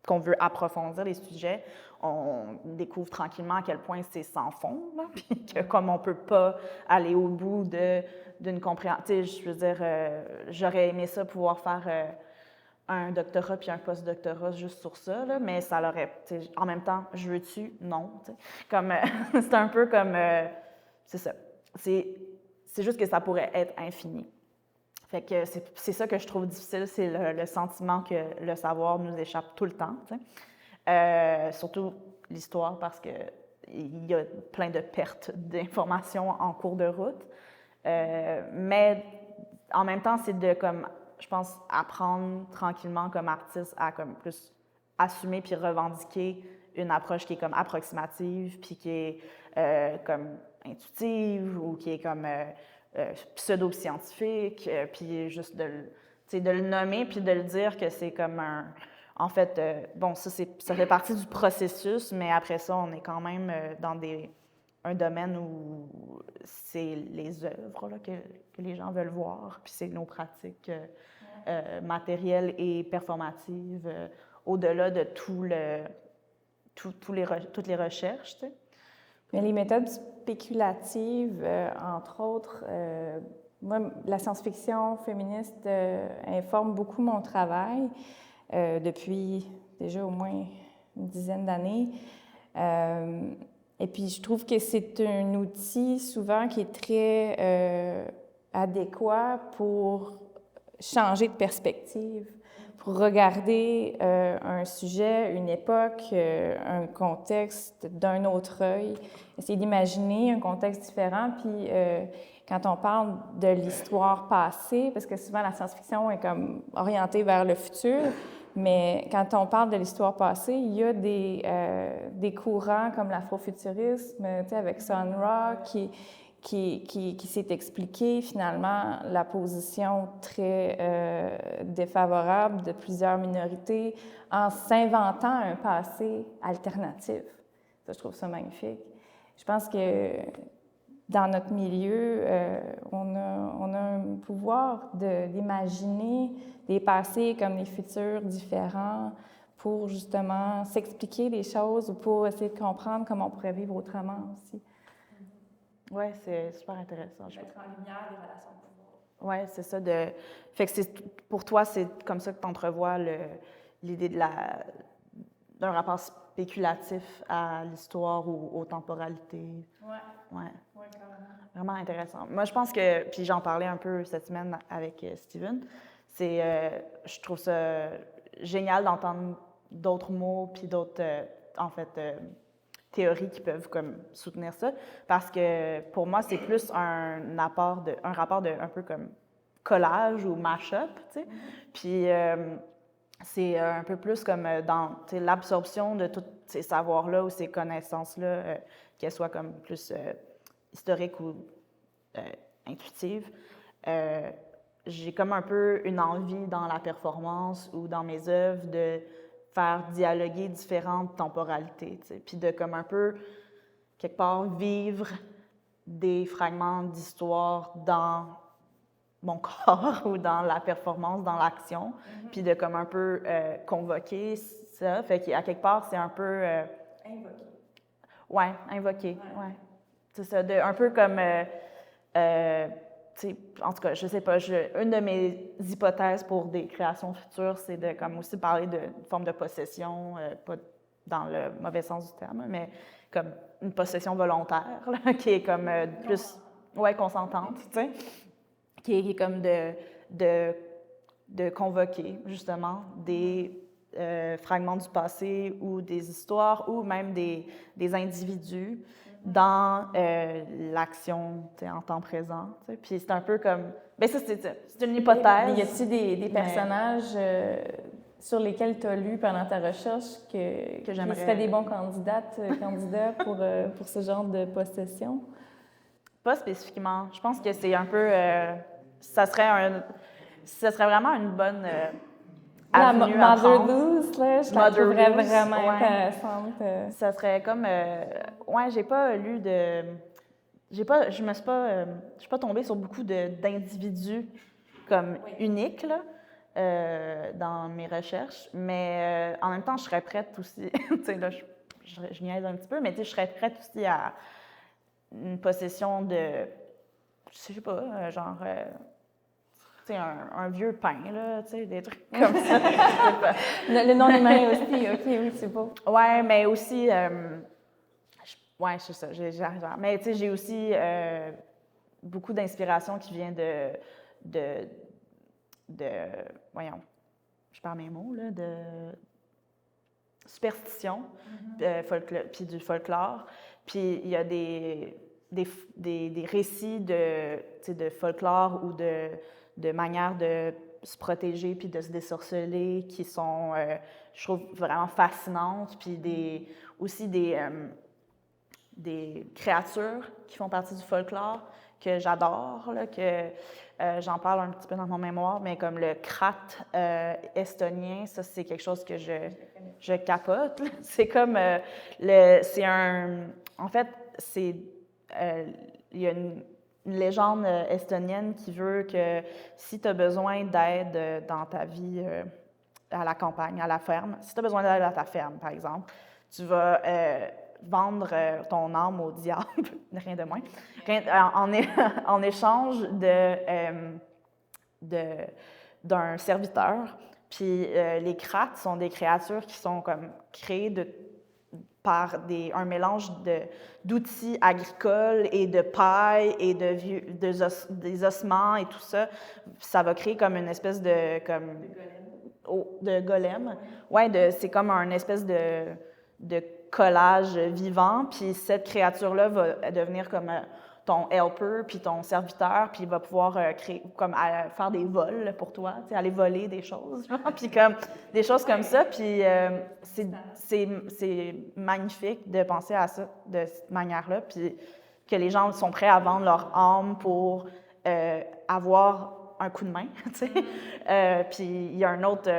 qu'on veut approfondir les sujets, on découvre tranquillement à quel point c'est sans fond, là, puis que comme on peut pas aller au bout d'une compréhension, tu sais, je veux dire, j'aurais aimé ça pouvoir faire un doctorat puis un post-doctorat juste sur ça, là, mais ça l'aurait, en même temps, je veux-tu? Non, tu sais, comme, c'est un peu comme, c'est ça, c'est juste que ça pourrait être infini. Fait que c'est ça que je trouve difficile, c'est le sentiment que le savoir nous échappe tout le temps, tu sais. Surtout l'histoire, parce qu'il y a plein de pertes d'informations en cours de route. Mais en même temps, c'est de, comme, je pense, apprendre tranquillement comme artiste à comme plus assumer puis revendiquer une approche qui est comme approximative puis qui est comme intuitive ou qui est comme pseudo-scientifique, puis juste de le nommer puis de le dire que c'est comme un... En fait, bon, ça fait partie du processus, mais après ça, on est quand même dans un domaine où c'est les œuvres là, que les gens veulent voir, puis c'est nos pratiques matérielles et performatives au-delà de toutes les recherches, tu sais. Mais les méthodes spéculatives, entre autres, moi, la science-fiction féministe informe beaucoup mon travail depuis déjà au moins une dizaine d'années. Et puis, je trouve que c'est un outil souvent qui est très adéquat pour changer de perspective, pour regarder un sujet, une époque, un contexte d'un autre œil, essayer d'imaginer un contexte différent. Puis, quand on parle de l'histoire passée, parce que souvent la science-fiction est comme orientée vers le futur, mais quand on parle de l'histoire passée, il y a des courants comme l'afrofuturisme, tu sais, avec Sun Ra, qui s'est expliqué finalement la position très défavorable de plusieurs minorités en s'inventant un passé alternatif. Ça, je trouve ça magnifique. Je pense que dans notre milieu, on a un pouvoir d'imaginer des passés comme des futurs différents pour justement s'expliquer des choses ou pour essayer de comprendre comment on pourrait vivre autrement aussi. Oui, c'est super intéressant. Mettre en lumière des relations de pouvoir. Oui, c'est ça. Fait que pour toi, c'est comme ça que tu entrevois l'idée d'un rapport spéculatif à l'histoire ou aux temporalités. Oui. Ouais. Oui, carrément. Vraiment intéressant. Moi, je pense que, puis j'en parlais un peu cette semaine avec Steven, je trouve ça génial d'entendre d'autres mots puis d'autres, théories qui peuvent comme soutenir ça, parce que pour moi, c'est plus un rapport de un peu comme collage ou mash-up, tu sais. Puis c'est un peu plus comme dans l'absorption de tous ces savoirs-là ou ces connaissances-là, qu'elles soient comme plus historiques ou intuitives. J'ai comme un peu une envie dans la performance ou dans mes œuvres de faire dialoguer différentes temporalités, tu sais, puis de comme un peu, quelque part, vivre des fragments d'histoire dans mon corps ou dans la performance, dans l'action, puis de comme un peu convoquer ça. Fait qu'à quelque part, c'est un peu... Invoquer. Ouais, invoquer, ouais. C'est ça, un peu comme... tu sais, en tout cas, je sais pas, une de mes hypothèses pour des créations futures, c'est de comme aussi parler d'une forme de possession, pas dans le mauvais sens du terme, mais comme une possession volontaire, là, qui est comme plus, ouais, consentante, tu sais, qui est comme de convoquer justement des fragments du passé ou des histoires ou même des individus dans l'action en temps présent. T'sais. Puis c'est un peu comme... Bien, ça, c'est une hypothèse. Y a-t-il des personnages sur lesquels tu as lu pendant ta recherche que j'aimerais... Qui seraient des bons candidats pour ce genre de possession? Pas spécifiquement. Je pense que c'est un peu... ça serait vraiment une bonne... La Mother Goose, là, je la trouverais vraiment intéressante. Ça serait comme... ouais, j'ai pas lu de... Je suis pas tombée sur beaucoup d'individus comme uniques, là, dans mes recherches, mais en même temps, je serais prête aussi... tu sais, là, je niaise un petit peu, mais tu sais, je serais prête aussi à une possession de... Je sais pas, genre... un vieux pain, là, tu sais, des trucs comme ça. Le non-humain aussi, OK, oui, c'est beau. Ouais, mais aussi, ouais, c'est ça, mais tu sais, j'ai aussi beaucoup d'inspiration qui vient voyons, je perds mes mots, là, de superstition, puis du folklore. Puis il y a des des récits de folklore ou de manières de se protéger puis de se désorceler qui sont, je trouve, vraiment fascinantes. Puis aussi des créatures qui font partie du folklore que j'adore, là, que j'en parle un petit peu dans mon mémoire, mais comme le krat estonien, ça, c'est quelque chose que je capote. C'est comme, en fait, il y a une légende estonienne qui veut que si tu as besoin d'aide dans ta vie à la campagne, à la ferme, si tu as besoin d'aide à ta ferme, par exemple, tu vas vendre ton âme au diable, rien de moins, en échange d'un serviteur. Puis les krats sont des créatures qui sont comme créées par un mélange d'outils agricoles et de paille et des ossements et tout ça. Ça va créer comme une espèce de golem. Ouais, c'est comme une espèce de collage vivant. Puis cette créature-là va devenir comme ton helper, puis ton serviteur, puis il va pouvoir faire des vols pour toi, aller voler des choses, puis comme des choses comme ça. Puis c'est magnifique de penser à ça de cette manière-là, puis que les gens sont prêts à vendre leur âme pour avoir un coup de main, tu sais. Puis il y a un autre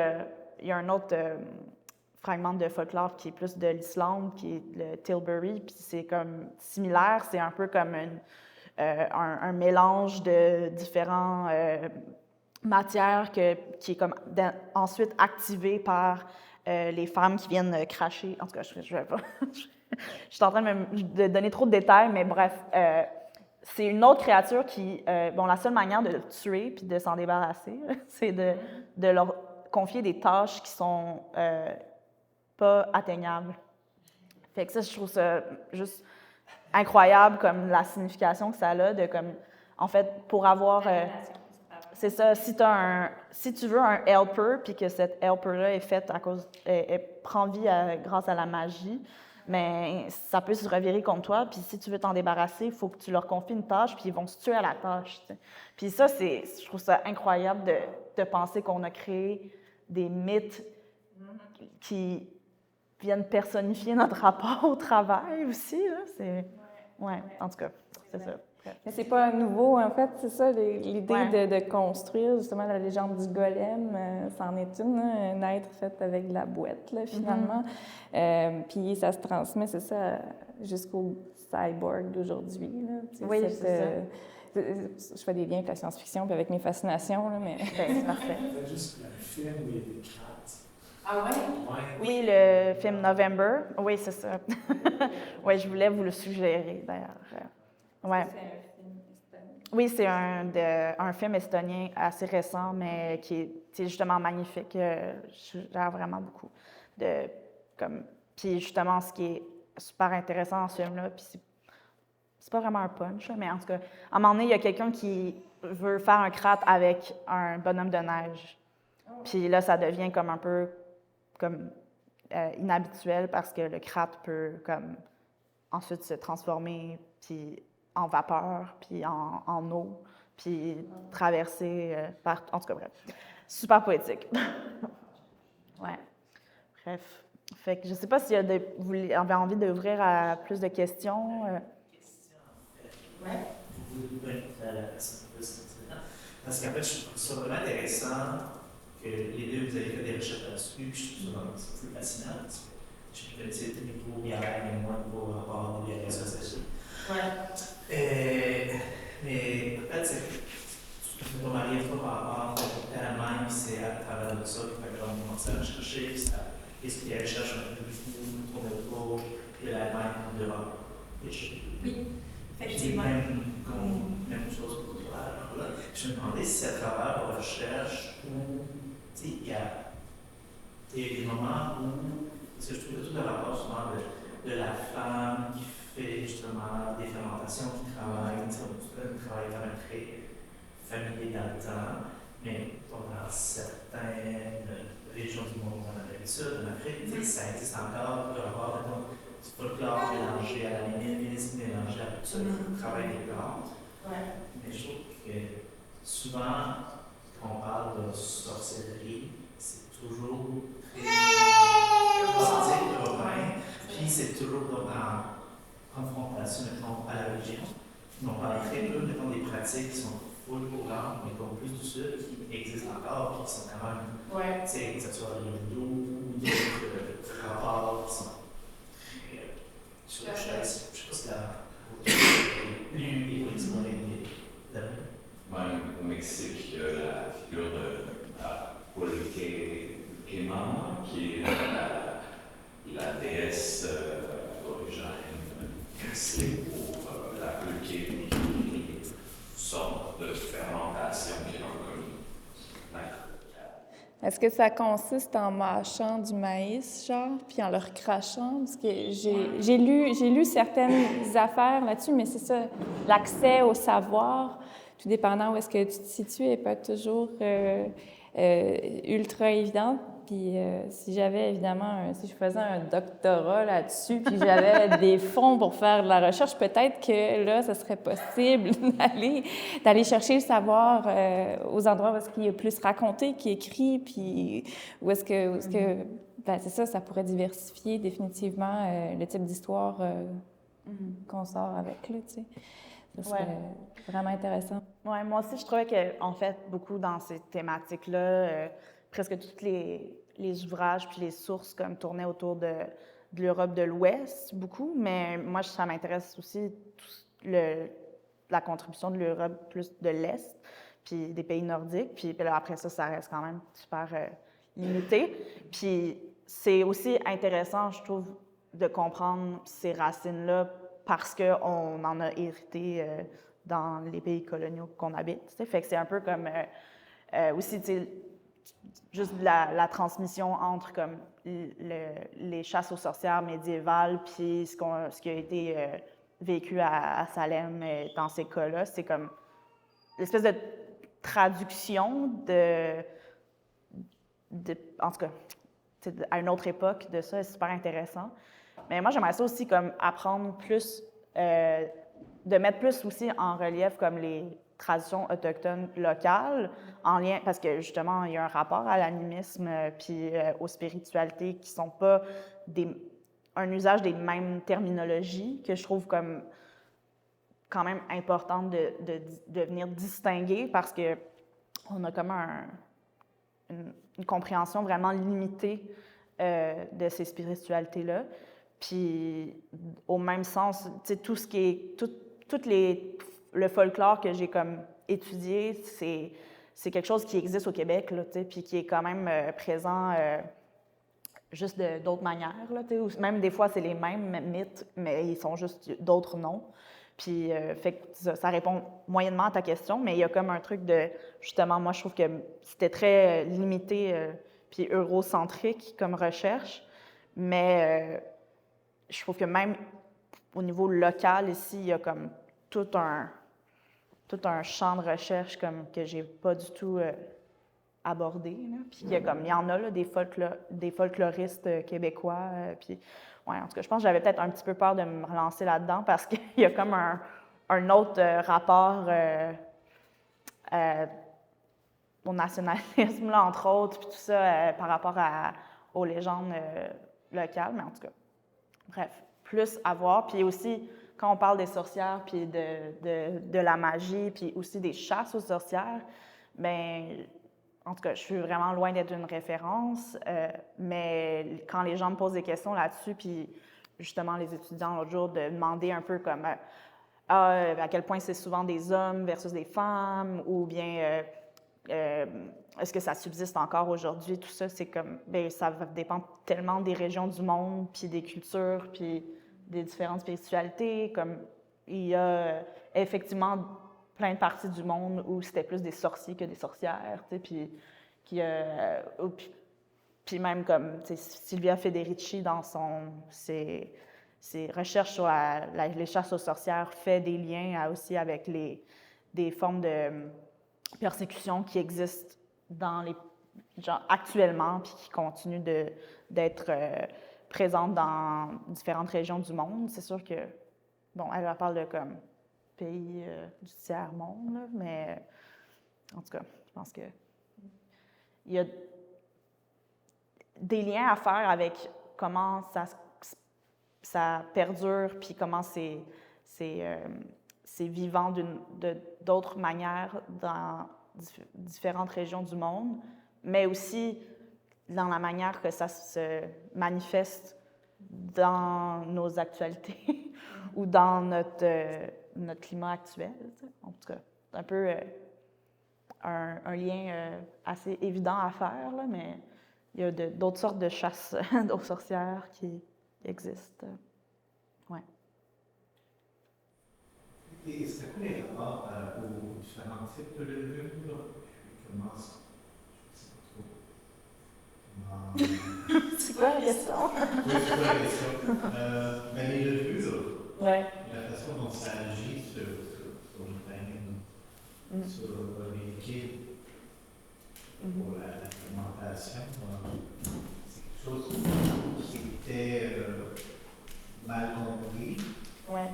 fragment de folklore qui est plus de l'Islande, qui est le Tilbury, puis c'est comme similaire, c'est un peu comme un mélange de différentes matières qui est comme ensuite activé par les femmes qui viennent cracher. En tout cas, je vais pas... Je suis en train de donner trop de détails, mais bref, c'est une autre créature qui... la seule manière de le tuer puis de s'en débarrasser, c'est de leur confier des tâches qui sont pas atteignables. Fait que ça, je trouve ça juste incroyable, comme la signification que ça a de, comme, en fait, pour avoir... c'est ça, si tu veux un helper, puis que cet helper-là est fait elle prend vie grâce à la magie, mais ça peut se revirer contre toi, puis si tu veux t'en débarrasser, il faut que tu leur confies une tâche, puis ils vont se tuer à la tâche. T'sais. Puis ça, je trouve ça incroyable de penser qu'on a créé des mythes qui viennent personnifier notre rapport au travail aussi. Là. Ouais, en tout cas, c'est ça. Mais c'est pas nouveau, en fait, c'est ça, l'idée de construire justement la légende du golem, c'en est un être fait avec de la boîte, là, finalement. Puis ça se transmet, c'est ça, jusqu'au cyborg d'aujourd'hui. Oui, c'est ça. Je fais des liens avec la science-fiction puis avec mes fascinations, là, mais c'est parfait. C'est juste un film où il y a des crats. Ah ouais? Oui, le film November. Oui, c'est ça. Oui, je voulais vous le suggérer, d'ailleurs. Ouais. c'est un film estonien. Oui, c'est un film estonien assez récent, mais qui est justement magnifique. J'aime vraiment beaucoup. Puis justement, ce qui est super intéressant dans ce film-là, puis c'est pas vraiment un punch, mais en tout cas, à un moment donné, il y a quelqu'un qui veut faire un krat avec un bonhomme de neige. Puis là, ça devient comme un peu comme inhabituel parce que le krat peut comme ensuite se transformer puis en vapeur, puis en eau, puis traverser par... En tout cas, bref. Super poétique. Ouais. Bref. Fait que je sais pas si vous avez envie d'ouvrir à plus de questions. Ouais. Parce qu'en fait, je trouve ça vraiment intéressant que les deux, vous avez fait des recherches là-dessus. Je trouve ça plus fascinant. Parce que je suis peut-être niveau bière, mais moi, niveau rapport de bière associée. Ouais. Mais en fait, c'est ton mari et toi par rapport à l'Allemagne, c'est à travers de ça qu'il fait qu'on commence à rechercher. Qu'est-ce qu'il y a recherche un peu plus pour le tour de l'Allemagne en Europe? Oui, effectivement. Même chose pour toi. Alors là, je me demandais si c'est à travers vos recherches où il y a des moments où, parce que je trouve tout le rapport souvent de la femme qui fait justement des fermentations, qui travaille, un travail quand même très familier dans le temps, mais dans certaines régions du monde, en Amérique du Sud, en Afrique, ça existe encore le rapport du folklore mélangé à l'animisme, mélangé à tout ça, je trouve que souvent, quand on parle de sorcellerie, c'est toujours très urbain, puis c'est toujours comme en confrontation, mettons, à la religion. On parle très peu, mettons, des pratiques qui sont full courantes, mais comme plus douces, qui existent encore, puis qui sont quand même, tu sais, que ce soit les hindous ou d'autres rapports qui sont. Je sais pas si lui, il explorer les Même au Mexique, il y a la figure de Pulque Quema, qui est la déesse origine mexique pour la pulque, qui est une sorte de fermentation qui est un Est-ce que ça consiste en mâchant du maïs, genre, puis en le recrachant? Parce que j'ai lu certaines affaires là-dessus, mais c'est ça, l'accès au savoir, tout dépendant où est-ce que tu te situes, n'est pas toujours ultra évident. Puis si j'avais évidemment, si je faisais un doctorat là-dessus, puis j'avais des fonds pour faire de la recherche, peut-être que là, ce serait possible d'aller chercher le savoir aux endroits où est-ce qu'il est plus raconté, qui est écrit, puis où est-ce que ben, c'est ça, ça pourrait diversifier définitivement le type d'histoire qu'on sort avec, là, tu sais. Ça serait vraiment intéressant. Oui, moi aussi, je trouvais qu'en fait, beaucoup dans ces thématiques-là, presque tous les ouvrages puis les sources comme tournaient autour de l'Europe de l'Ouest, beaucoup, mais moi, ça m'intéresse aussi la contribution de l'Europe plus de l'Est, puis des pays nordiques, puis là, après ça reste quand même super limité. Puis c'est aussi intéressant, je trouve, de comprendre ces racines-là parce qu'on en a hérité dans les pays coloniaux qu'on habite. T'sais. Fait que c'est un peu comme aussi, juste la transmission entre comme les chasses aux sorcières médiévales puis ce qui a été vécu à Salem dans ces cas-là. C'est comme l'espèce de traduction en tout cas, à une autre époque de ça, c'est super intéressant. Mais moi, j'aimerais ça aussi comme apprendre plus, de mettre plus aussi en relief comme les traditions autochtones locales, en lien, parce que justement, il y a un rapport à l'animisme puis aux spiritualités qui sont pas un usage des mêmes terminologies que je trouve comme quand même importante de venir distinguer parce que on a comme une compréhension vraiment limitée de ces spiritualités-là. Puis, au même sens, tu sais, tout ce qui est, le folklore que j'ai comme étudié, c'est quelque chose qui existe au Québec, là, tu sais, puis qui est quand même présent juste d'autres manières, là, tu sais, ou même des fois, c'est les mêmes mythes, mais ils sont juste d'autres noms. Puis, fait que ça répond moyennement à ta question, mais il y a comme un truc de, justement, moi, je trouve que c'était très limité puis eurocentrique comme recherche, mais je trouve que même au niveau local, ici, il y a comme tout un champ de recherche comme que j'ai pas du tout abordé. Là. Puis il y en a là, des folkloristes québécois. Puis, ouais, en tout cas, je pense que j'avais peut-être un petit peu peur de me relancer là-dedans parce qu'il y a comme un autre rapport au nationalisme, là, entre autres, puis tout ça par rapport aux légendes locales. Mais en tout cas, bref, plus à voir. Puis aussi, quand on parle des sorcières, puis de la magie, puis aussi des chasses aux sorcières, bien, en tout cas, je suis vraiment loin d'être une référence, mais quand les gens me posent des questions là-dessus, puis justement, les étudiants l'autre jour, de demander un peu comme à quel point c'est souvent des hommes versus des femmes, ou bien est-ce que ça subsiste encore aujourd'hui, tout ça, c'est comme, bien, ça va dépendre tellement des régions du monde, puis des cultures, puis des différentes spiritualités, comme il y a effectivement plein de parties du monde où c'était plus des sorciers que des sorcières, tu sais, puis même comme, tu sais, Silvia Federici, dans ses recherches sur les chasses aux sorcières, fait des liens aussi avec des formes de persécution qui existent actuellement, puis qui continuent d'être présentes dans différentes régions du monde. C'est sûr que, bon, elle parle de comme pays du tiers-monde, là, mais en tout cas, je pense que il y a des liens à faire avec comment ça perdure, puis comment c'est vivant d'autres manières dans différentes régions du monde, mais aussi dans la manière que ça se manifeste dans nos actualités ou dans notre climat actuel. En tout cas, c'est un peu un lien assez évident à faire, là, mais il y a d'autres sortes de chasses aux sorcières qui existent. Ouais. Et c'est quoi les rapports aux différents types de levures? Comment je sais pas trop. C'est quoi la question? Oui, c'est quoi la question? Ben, les levures, Ouais. la façon dont ça agit sur le pain, sur les liquides, pour la fermentation, c'est quelque chose qui était mal compris. Ouais.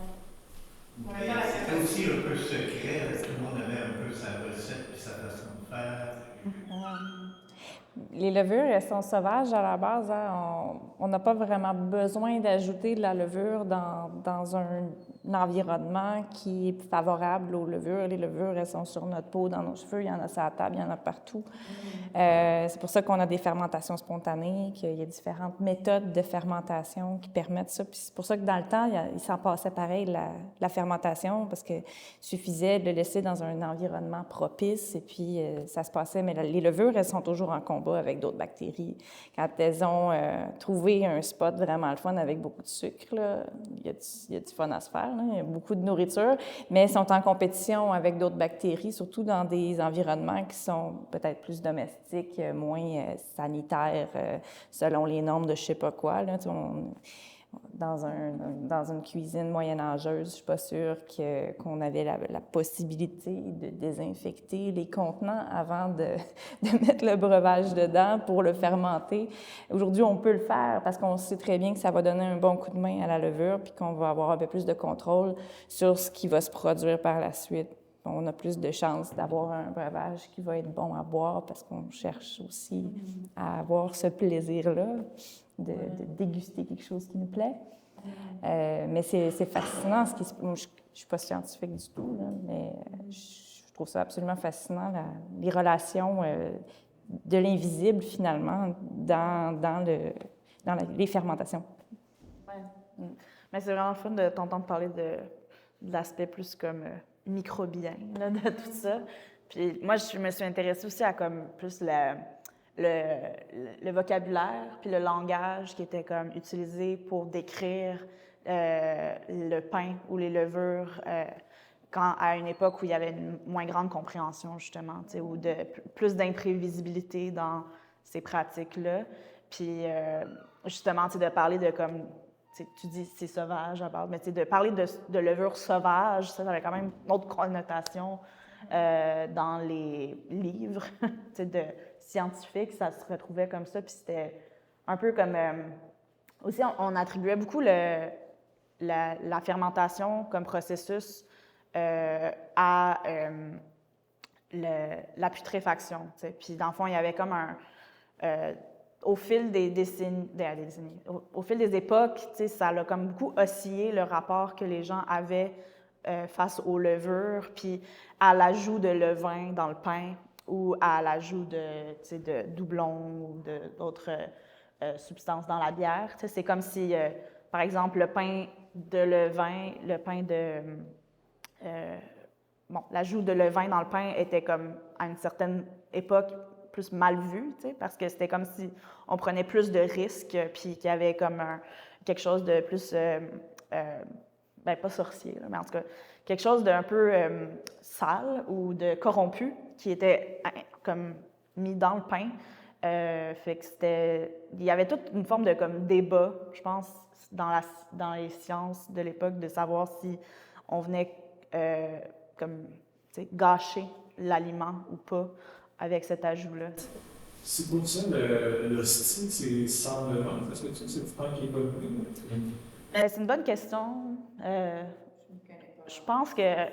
Mais c'était aussi un peu secret, tout le monde avait un peu sa recette et sa façon de faire. Les levures, elles sont sauvages à la base. Hein? On n'a pas vraiment besoin d'ajouter de la levure dans un environnement qui est favorable aux levures. Les levures, elles sont sur notre peau, dans nos cheveux, il y en a sur la table, il y en a partout. C'est pour ça qu'on a des fermentations spontanées, qu'il y a différentes méthodes de fermentation qui permettent ça. Puis c'est pour ça que dans le temps, il s'en passait pareil, la fermentation, parce qu'il suffisait de le laisser dans un environnement propice et puis ça se passait. Mais les levures, elles sont toujours en combat avec d'autres bactéries. Quand elles ont trouvé un spot vraiment le fun avec beaucoup de sucre, là, il y a du fun à se faire, là, il y a beaucoup de nourriture, mais elles sont en compétition avec d'autres bactéries, surtout dans des environnements qui sont peut-être plus domestiques, moins sanitaires, selon les normes de je sais pas quoi. Là, dans une cuisine moyenâgeuse, je ne suis pas sûre qu'on avait la possibilité de désinfecter les contenants avant de mettre le breuvage dedans pour le fermenter. Aujourd'hui, on peut le faire parce qu'on sait très bien que ça va donner un bon coup de main à la levure puis qu'on va avoir un peu plus de contrôle sur ce qui va se produire par la suite. On a plus de chances d'avoir un breuvage qui va être bon à boire parce qu'on cherche aussi à avoir ce plaisir-là de déguster quelque chose qui nous plaît. Mais c'est fascinant. Moi, je ne suis pas scientifique du tout, là, mais je trouve ça absolument fascinant, les relations de l'invisible, finalement, dans les fermentations. Ouais. Mais c'est vraiment fun de t'entendre parler de l'aspect plus comme microbien là, de tout ça. Puis moi, je me suis intéressée aussi à comme plus le vocabulaire puis le langage qui était comme utilisé pour décrire le pain ou les levures à une époque où il y avait une moins grande compréhension, justement, ou plus d'imprévisibilité dans ces pratiques-là. Puis justement, de parler de comme... Tu dis c'est sauvage à base, mais de parler de levure sauvage, ça avait quand même une autre connotation dans les livres de scientifiques, ça se retrouvait comme ça, puis c'était un peu comme... aussi, on attribuait beaucoup la fermentation comme processus à la putréfaction. Puis dans le fond, il y avait comme au fil des décennies, au fil des époques, ça a comme beaucoup oscillé le rapport que les gens avaient face aux levures, puis à l'ajout de levain dans le pain ou à l'ajout de doublons ou d'autres substances dans la bière. C'est comme si, par exemple, le pain de levain, le pain de... l'ajout de levain dans le pain était comme, à une certaine époque, plus mal vu, parce que c'était comme si on prenait plus de risques, puis qu'il y avait comme quelque chose de plus, pas sorcier, là, mais en tout cas, quelque chose d'un peu sale ou de corrompu qui était comme mis dans le pain. Fait que il y avait toute une forme de comme débat, je pense, dans les sciences de l'époque, de savoir si on venait gâcher l'aliment ou pas avec cet ajout-là. C'est pour ça l'hostie, c'est sans levain, parce que c'est du pain qui est pas goûté. C'est une bonne question. Je pense que,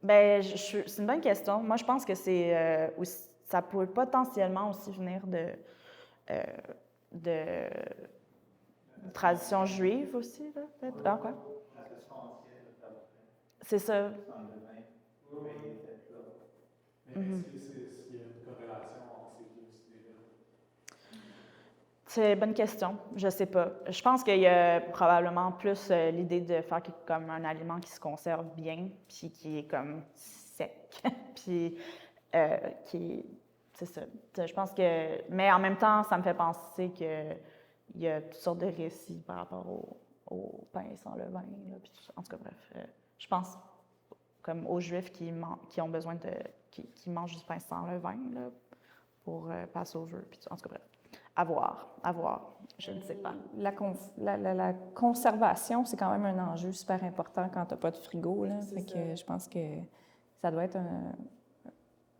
ben, c'est une bonne question. Moi, je pense que ça peut potentiellement aussi venir de tradition juive aussi, là, peut-être. Ah, quoi? C'est ça. Mais Mhm. est-ce qu'il y a une corrélation entre ces deux idées-là? C'est une bonne question. Je sais pas. Je pense qu'il y a probablement plus l'idée de faire comme un aliment qui se conserve bien, puis qui est comme sec, puis c'est ça. Je pense que, mais en même temps, ça me fait penser que il y a toutes sortes de récits par rapport au pain sans levain, là, puis tout ça. En tout cas, bref, je pense comme aux Juifs qui ont besoin qui mangent du pain sans levain là, pour Passover, puis tout. En tout cas, bref. À voir. Je ne sais pas. La conservation, c'est quand même un enjeu super important quand tu n'as pas de frigo. Là. Fait que je pense que ça doit être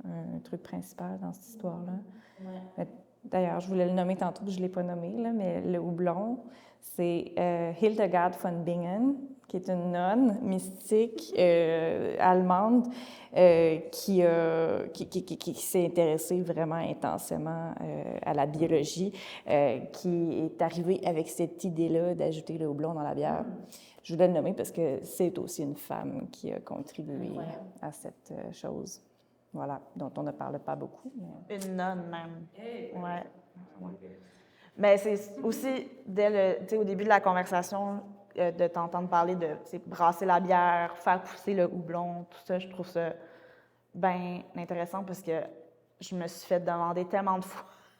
un truc principal dans cette histoire-là. Ouais. D'ailleurs, je voulais le nommer tantôt, je ne l'ai pas nommé, là, mais le houblon, c'est Hildegard von Bingen, qui est une nonne mystique allemande qui s'est intéressée vraiment intensément à la biologie, qui est arrivée avec cette idée-là d'ajouter le houblon dans la bière. Je voulais le nommer parce que c'est aussi une femme qui a contribué à cette chose. Voilà, dont on ne parle pas beaucoup. Mais... Une nonne, même. Ouais. Mais c'est aussi, au début de la conversation, de t'entendre parler de brasser la bière, faire pousser le houblon, tout ça, je trouve ça bien intéressant parce que je me suis fait demander tellement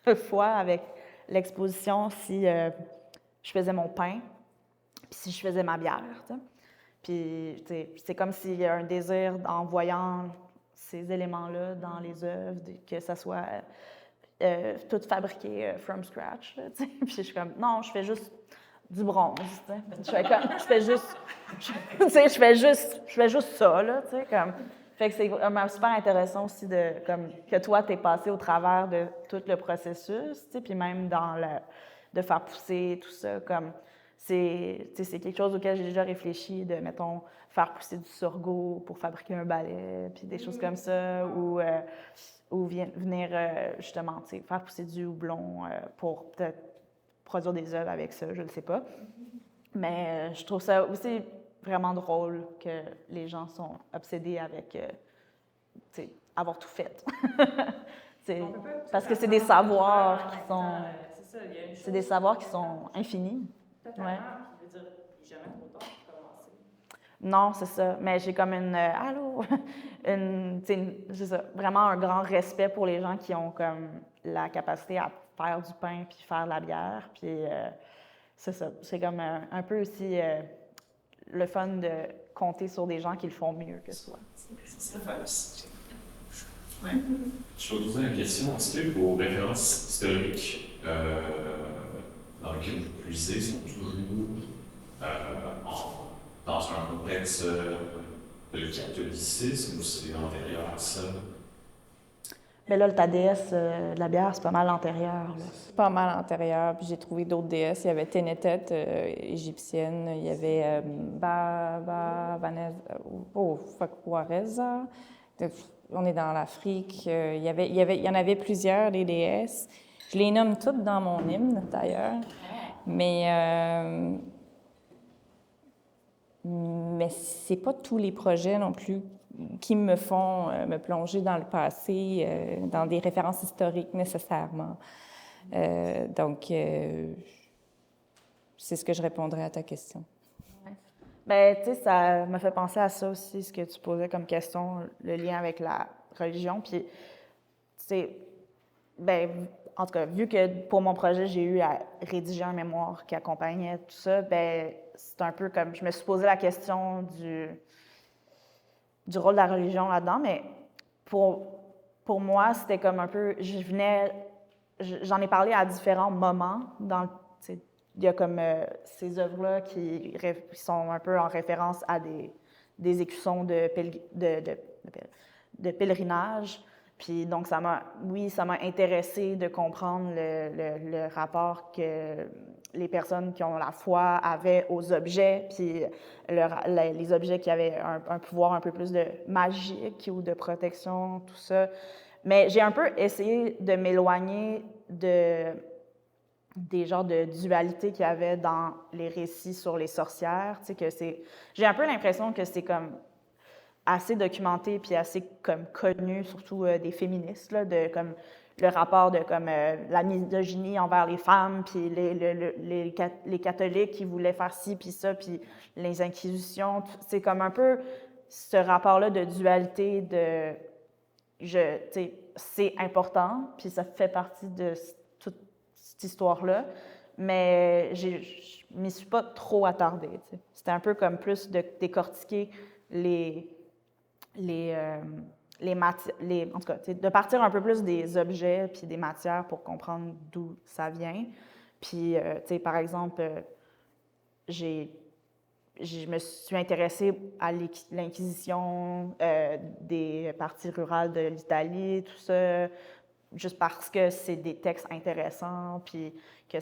de fois avec l'exposition si je faisais mon pain, puis si je faisais ma bière. T'sais. Puis c'est comme s'il y a un désir en voyant ces éléments-là dans les œuvres, que ça soit tout fabriqué from scratch. Là, puis je suis comme, non, je fais juste du bronze. Je fais juste ça. Là, comme, fait que c'est vraiment super intéressant aussi que toi, tu es passé au travers de tout le processus, puis même de faire pousser tout ça. Comme, c'est quelque chose auquel j'ai déjà réfléchi, de, mettons, faire pousser du sorgho pour fabriquer un balai, puis des choses comme ça, ou venir justement, faire pousser du houblon pour peut-être produire des œuvres avec ça, je ne sais pas. Mais je trouve ça aussi vraiment drôle que les gens sont obsédés avec avoir tout fait. Parce que c'est des savoirs qui sont... C'est des savoirs qui sont infinis. Totalement. Ouais. Je veux dire, il n'est jamais trop tard pour commencer. Non, c'est ça. Mais j'ai comme allô, c'est ça, vraiment un grand respect pour les gens qui ont comme la capacité à faire du pain puis faire de la bière. Puis c'est ça. C'est comme un peu aussi le fun de compter sur des gens qui le font mieux que soi. C'est vrai aussi. Ouais. Je vais vous poser une question. Est-ce que vos références historiques dans lesquelles vous puisez sont toujours dans un contexte de catholicisme ou c'est antérieur à ça? Mais là, ta déesse de la bière, c'est pas mal antérieur. Là. Pas mal antérieur, puis j'ai trouvé d'autres déesses. Il y avait Ténétet, égyptienne, il y avait Wareza. On est dans l'Afrique. Il y en avait plusieurs, des déesses. Je les nomme toutes dans mon hymne, d'ailleurs. Mais c'est pas tous les projets non plus qui me font me plonger dans le passé, dans des références historiques nécessairement. Donc, c'est ce que je répondrais à ta question. Bien, tu sais, ça m'a fait penser à ça aussi, ce que tu posais comme question, le lien avec la religion. Puis, tu sais, bien, en tout cas, vu que pour mon projet, j'ai eu à rédiger un mémoire qui accompagnait tout ça, bien, c'est un peu comme, je me suis posé la question du rôle de la religion là-dedans, mais pour moi, c'était comme un peu, j'en ai parlé à différents moments dans il y a comme ces œuvres-là qui sont un peu en référence à des écussons de pèlerinage. Puis donc, ça m'a intéressé de comprendre le rapport que les personnes qui ont la foi avaient aux objets, puis les objets qui avaient un pouvoir un peu plus de magique ou de protection, tout ça. Mais j'ai un peu essayé de m'éloigner des genres de dualité qu'il y avait dans les récits sur les sorcières. Tu sais, j'ai un peu l'impression que c'est comme assez documenté puis assez comme connu, surtout des féministes, là, de comme le rapport de comme la misogynie envers les femmes, puis les catholiques qui voulaient faire ci puis ça, puis les inquisitions. C'est comme un peu ce rapport-là de dualité de tu sais, c'est important, puis ça fait partie de toute cette histoire-là, mais je ne m'y suis pas trop attardée. Tu sais. C'était un peu comme plus de décortiquer en tout cas, de partir un peu plus des objets puis des matières pour comprendre d'où ça vient. Puis, tu sais, par exemple, je me suis intéressée à l'Inquisition des parties rurales de l'Italie, tout ça, juste parce que c'est des textes intéressants, puis que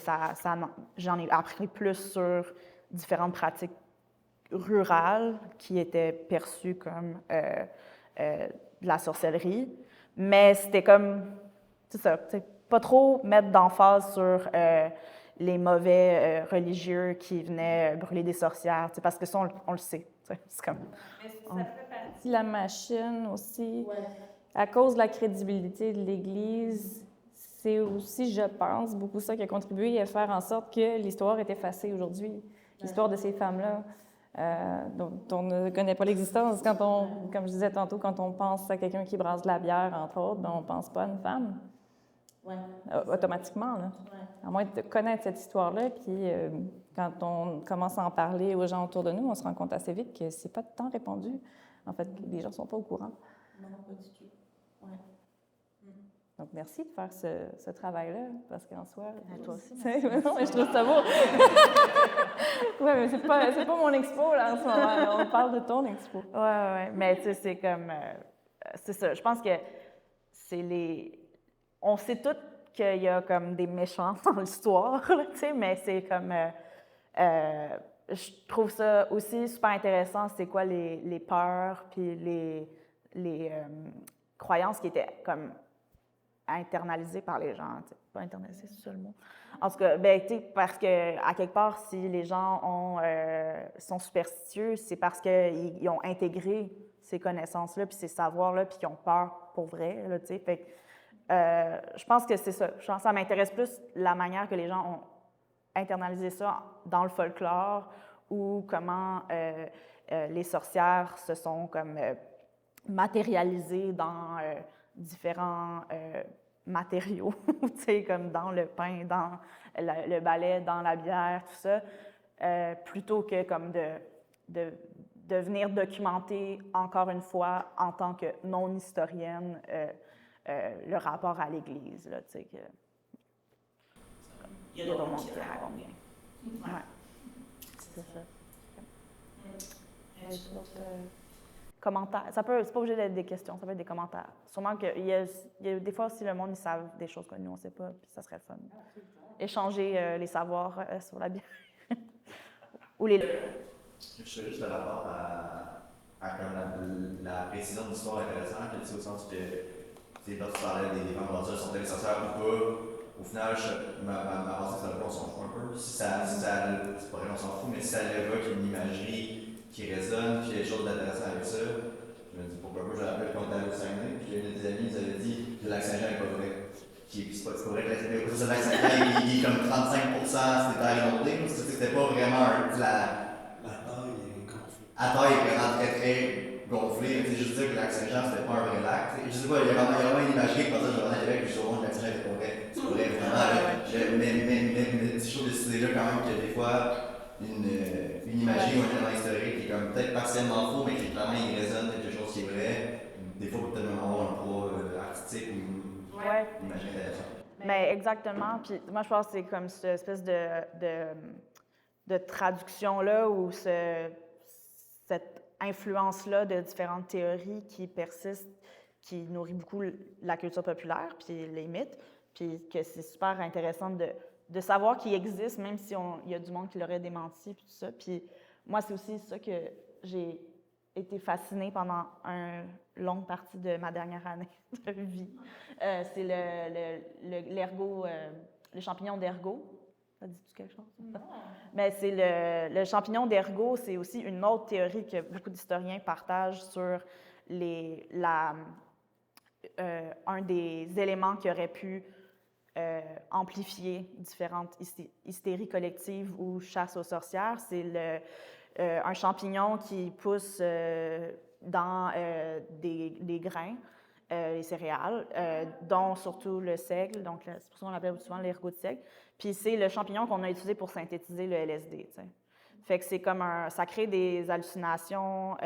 j'en ai appris plus sur différentes pratiques rurales qui étaient perçues comme de la sorcellerie. Mais c'était comme, c'est ça, pas trop mettre d'emphase sur les mauvais religieux qui venaient brûler des sorcières, parce que ça, on le sait. C'est comme... Mais ça fait partie de la machine aussi. Ouais. À cause de la crédibilité de l'Église, c'est aussi, je pense, beaucoup ça qui a contribué à faire en sorte que l'histoire est effacée aujourd'hui. L'histoire de ces femmes-là, dont on ne connaît pas l'existence. Comme je disais tantôt, quand on pense à quelqu'un qui brasse de la bière, entre autres, on ne pense pas à une femme. Ouais. Automatiquement, là. Ouais. À moins de connaître cette histoire-là, puis quand on commence à en parler aux gens autour de nous, on se rend compte assez vite que c'est pas tant répandu. En fait, les gens ne sont pas au courant. Non, pas du tout. Ouais. Donc, merci de faire ce travail-là, parce qu'en soi... toi aussi. Non, mais je trouve ça beau. Oui, mais c'est pas mon expo, là, en ce moment. On parle de ton expo. Oui. Mais tu sais, c'est comme... c'est ça. Je pense que c'est les... On sait tous qu'il y a comme des méchants dans l'histoire, tu sais, mais c'est comme... je trouve ça aussi super intéressant, c'est quoi les peurs puis les croyances qui étaient comme internalisées par les gens. T'sais. Pas internalisées, c'est ça le mot. En tout cas, ben, parce que à quelque part, si les gens sont superstitieux, c'est parce qu'ils ont intégré ces connaissances-là puis ces savoirs-là puis qu'ils ont peur pour vrai. Là, fait que, je pense que c'est ça. Je pense que ça m'intéresse plus la manière que les gens ont internalisé ça dans le folklore ou comment les sorcières se sont comme matérialisées dans différents matériaux, comme dans le pain, dans le balai, dans la bière, tout ça, plutôt que comme de venir documenter encore une fois en tant que non-historienne le rapport à l'Église, là, tu sais, que... Il y a d'autres monde qui racontent bien. Ouais. C'est ça. Commentaires. C'est pas obligé d'être des questions, ça peut être des commentaires. Sûrement qu'il y a des fois aussi, le monde, ils savent des choses que nous, on ne sait pas, puis ça serait le fun. Échanger les savoirs sur la bière. Ou les... Je fais juste le rapport à comme la précision de l'histoire intéressante, que tu sais, au sens que, tu sais, quand tu parlais des femmes vendues, sont-elles des sorcières ou pas? Au final, ma pensée, c'est on s'en fout un peu. Si ça c'est pas vrai, on s'en fout, mais si ça évoque une imagerie qui résonne, puis il y a des choses d'intéressantes avec ça, je me dis pourquoi pas, je rappelle quand on était allé au Saguenay, puis une de tes amies nous avait dit que le lac Saint-Jean n'est pas vrai. C'est pas vrai que le lac Saint-Jean il est comme 35%, c'était à inondé, c'était pas vraiment la taille est gonflée. La taille est vraiment très très gonflée, mais juste dire que le lac Saint-Jean c'était pas un vrai lac. Je sais pas, il y a vraiment une imagerie qui pensait que je revenais à Québec, puis je suis au le lac Saint-Jean était pas vrai. C'est pas vrai vraiment. Mais c'est chaud de cette idée-là quand même qu'il y a des fois une imagerie ou un élément historique qui est comme peut-être partiellement faux, mais qui vraiment il résonne quelque chose qui est vrai. Des fois, peut-être même avoir un poids artistique ou une imagerie intéressante. Mais exactement. Puis moi, je pense que c'est comme cette espèce de traduction-là ou cette influence-là de différentes théories qui persistent, qui nourrit beaucoup la culture populaire puis les mythes. Puis que c'est super intéressant de savoir qu'il existe, même si il y a du monde qui l'aurait démenti, puis tout ça. Puis moi, c'est aussi ça que j'ai été fascinée pendant une longue partie de ma dernière année de vie. C'est l'ergot, le champignon d'ergot. Ça dit-tu quelque chose? Non. Mais c'est le champignon d'ergot, c'est aussi une autre théorie que beaucoup d'historiens partagent sur un des éléments qui aurait pu amplifier différentes hystéries collectives ou chasse aux sorcières. C'est un champignon qui pousse dans des grains, les céréales, dont surtout le seigle. Donc, c'est pour ça qu'on l'appelle souvent l'ergot de seigle. Puis c'est le champignon qu'on a utilisé pour synthétiser le LSD. T'sais. Fait que c'est comme ça crée des hallucinations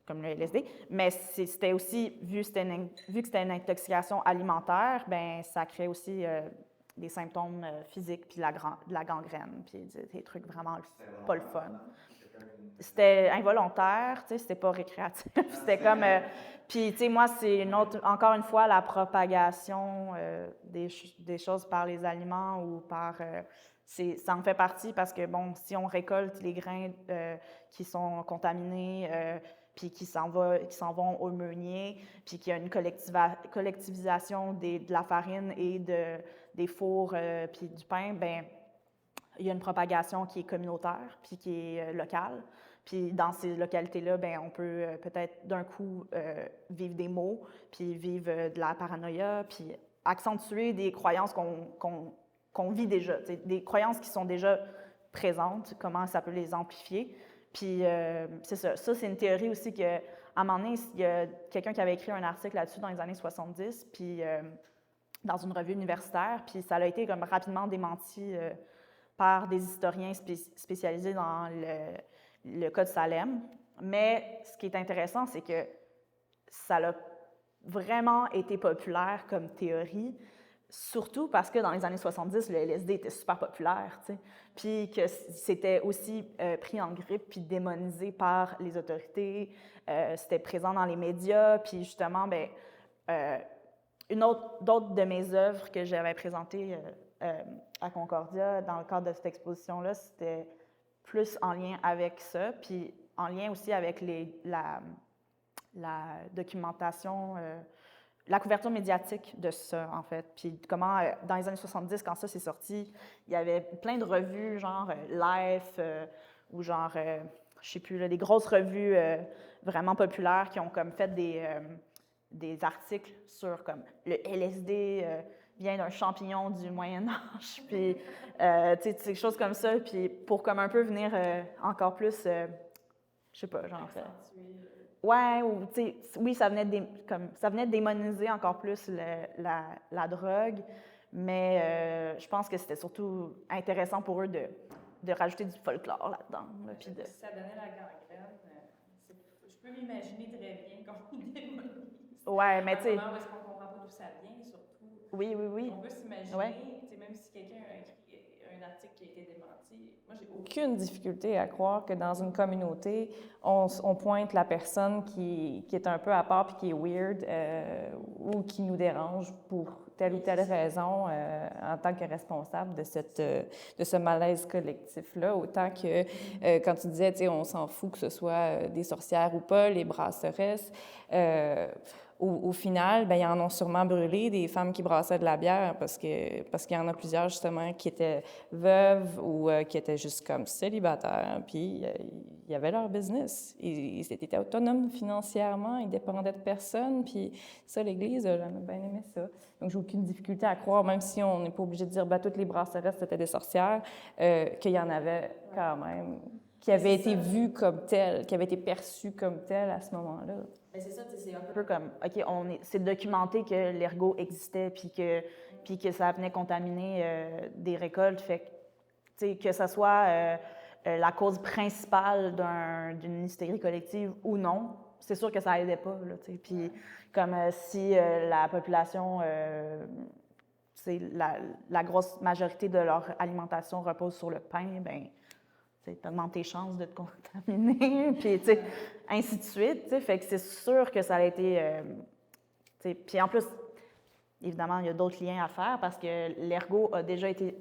comme le LSD, mais c'était aussi, vu que c'était une intoxication alimentaire, ben ça crée aussi des symptômes physiques, puis de la gangrène, puis des trucs vraiment pas le fun. C'était involontaire, tu sais, c'était pas récréatif. C'était comme... puis, tu sais, moi, c'est encore une fois, la propagation des choses par les aliments ou par... ça en fait partie parce que, bon, si on récolte les grains qui sont contaminés, puis qui s'en vont au meunier, puis qu'il y a une collectivisation de la farine et des fours, puis du pain, ben il y a une propagation qui est communautaire, puis qui est locale. Puis dans ces localités-là, ben on peut peut-être d'un coup vivre des maux, puis vivre de la paranoïa, puis accentuer des croyances qu'on vit déjà, des croyances qui sont déjà présentes, comment ça peut les amplifier. Puis c'est ça. Ça, c'est une théorie aussi qu'à un moment donné, il y a quelqu'un qui avait écrit un article là-dessus dans les années 70, puis dans une revue universitaire, puis ça a été comme rapidement démenti par des historiens spécialisés dans le cas de Salem. Mais ce qui est intéressant, c'est que ça a vraiment été populaire comme théorie, surtout parce que dans les années 70, le LSD était super populaire, tu sais, puis que c'était aussi pris en grippe puis démonisé par les autorités, c'était présent dans les médias, puis justement, ben d'autres de mes œuvres que j'avais présentées à Concordia, dans le cadre de cette exposition-là, c'était plus en lien avec ça, puis en lien aussi avec la documentation, la couverture médiatique de ça, en fait. Puis comment, dans les années 70, quand ça s'est sorti, il y avait plein de revues, genre Life, ou genre, je sais plus, là, des grosses revues vraiment populaires qui ont comme fait des articles sur comme le LSD vient d'un champignon du Moyen-Âge, puis tu sais, des choses comme ça, puis pour comme un peu venir encore plus, je sais pas, genre... Ouais, ou tu sais, oui, ça venait de démoniser encore plus la drogue, mais je pense que c'était surtout intéressant pour eux de rajouter du folklore là-dedans. Là, puis Si ça donnait la gangrène, je peux m'imaginer très bien qu'on démonise. Ouais, mais tu sais... Parce qu'on comprend pas d'où ça vient, surtout. Oui. On peut s'imaginer, ouais. Même si quelqu'un a écrit un article qui a été démenti, moi, j'ai aucune difficulté à croire que dans une communauté, on pointe la personne qui est un peu à part puis qui est weird ou qui nous dérange pour telle ou telle raison en tant que responsable de ce malaise collectif-là. Autant que, quand tu disais, tu sais, on s'en fout que ce soit des sorcières ou pas, les brasseresses, au final, ben, ils en ont sûrement brûlé des femmes qui brassaient de la bière parce qu'il y en a plusieurs, justement, qui étaient veuves ou qui étaient juste comme célibataires, puis ils avaient leur business. Ils étaient autonomes financièrement, ils dépendaient de personne, puis ça, l'Église, j'aimais bien aimé ça. Donc, j'ai aucune difficulté à croire, même si on n'est pas obligé de dire ben, toutes les brasseresses c'était des sorcières, qu'il y en avait quand même qui avaient été vues comme telles, qui avaient été perçues comme telles à ce moment-là. Mais c'est ça, c'est un peu comme, OK, c'est documenté que l'ergot existait puis que ça venait contaminer des récoltes. Fait que ça soit la cause principale d'une hystérie collective ou non, c'est sûr que ça aidait pas. Là, puis comme si la population, la grosse majorité de leur alimentation repose sur le pain, ben tu augmentes tes chances de te contaminer, puis ainsi de suite. Fait que c'est sûr que ça a été... puis en plus, évidemment, il y a d'autres liens à faire parce que l'ergot a déjà été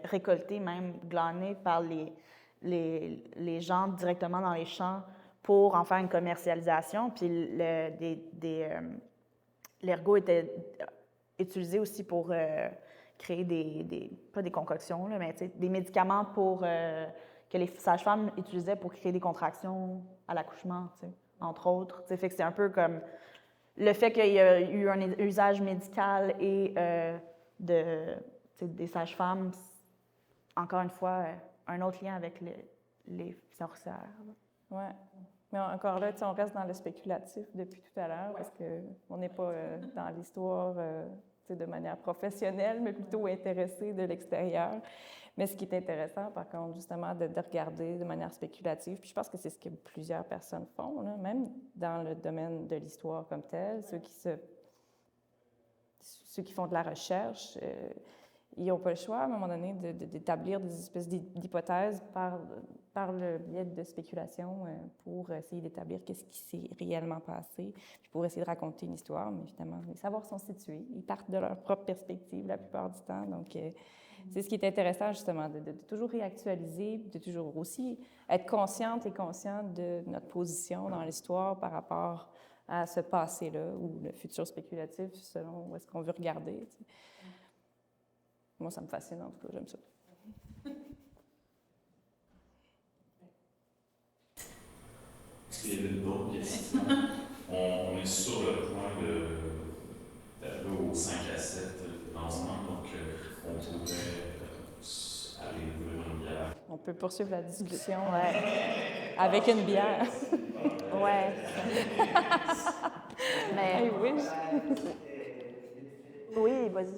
récolté, même glané par les gens directement dans les champs pour en faire une commercialisation. Puis l'ergot était utilisé aussi pour créer pas des concoctions, là, mais des médicaments que les sages-femmes utilisaient pour créer des contractions à l'accouchement, entre autres. Fait que c'est un peu comme le fait qu'il y a eu un usage médical et des sages-femmes, encore une fois, un autre lien avec les sorcières. Oui. Mais encore là, on reste dans le spéculatif depuis tout à l'heure parce qu'on n'est pas dans l'histoire de manière professionnelle, mais plutôt intéressé de l'extérieur. Mais ce qui est intéressant, par contre, justement, de regarder de manière spéculative, puis je pense que c'est ce que plusieurs personnes font, là, même dans le domaine de l'histoire comme tel, ceux qui font de la recherche, ils n'ont pas le choix, à un moment donné, d'établir des espèces d'hypothèses par le biais de spéculation pour essayer d'établir qu'est-ce qui s'est réellement passé, puis pour essayer de raconter une histoire. Mais évidemment, les savoirs sont situés. Ils partent de leur propre perspective la plupart du temps. Donc, c'est ce qui est intéressant, justement, de toujours réactualiser, de toujours aussi être consciente et conscient de notre position dans l'histoire par rapport à ce passé-là ou le futur spéculatif, selon où est-ce qu'on veut regarder. Moi, ça me fascine, en tout cas, j'aime ça. Est-ce qu'il y avait d'autres questions? On est sur le point d'arriver au 5 à 7 lancement, donc on pourrait aller ouvrir une bière. On peut poursuivre la discussion avec une bière. Ouais. Mais oui. Oui, vas-y.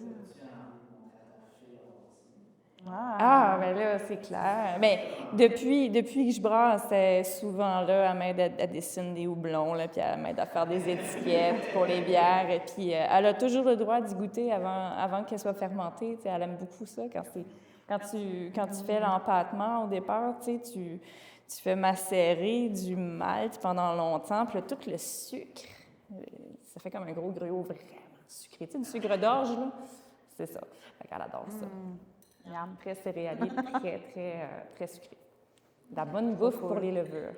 Ben là, c'est clair. Mais depuis que je brasse, c'est souvent là, elle m'aide à dessiner des houblons, là, puis elle m'aide à faire des étiquettes pour les bières. Et puis, elle a toujours le droit d'y goûter avant qu'elle soit fermentée. Elle aime beaucoup ça. Quand tu fais l'empâtement au départ, tu fais macérer du malt pendant longtemps, puis là, tout le sucre, ça fait comme un gros gruau vraiment sucré. Tu sais, du sucre d'orge, là, c'est ça. Fait qu'elle adore ça. Très céréalier, très, très, très sucré. De la bonne bouffe pour les levures.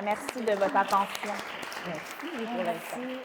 Merci de votre attention. Merci. Merci.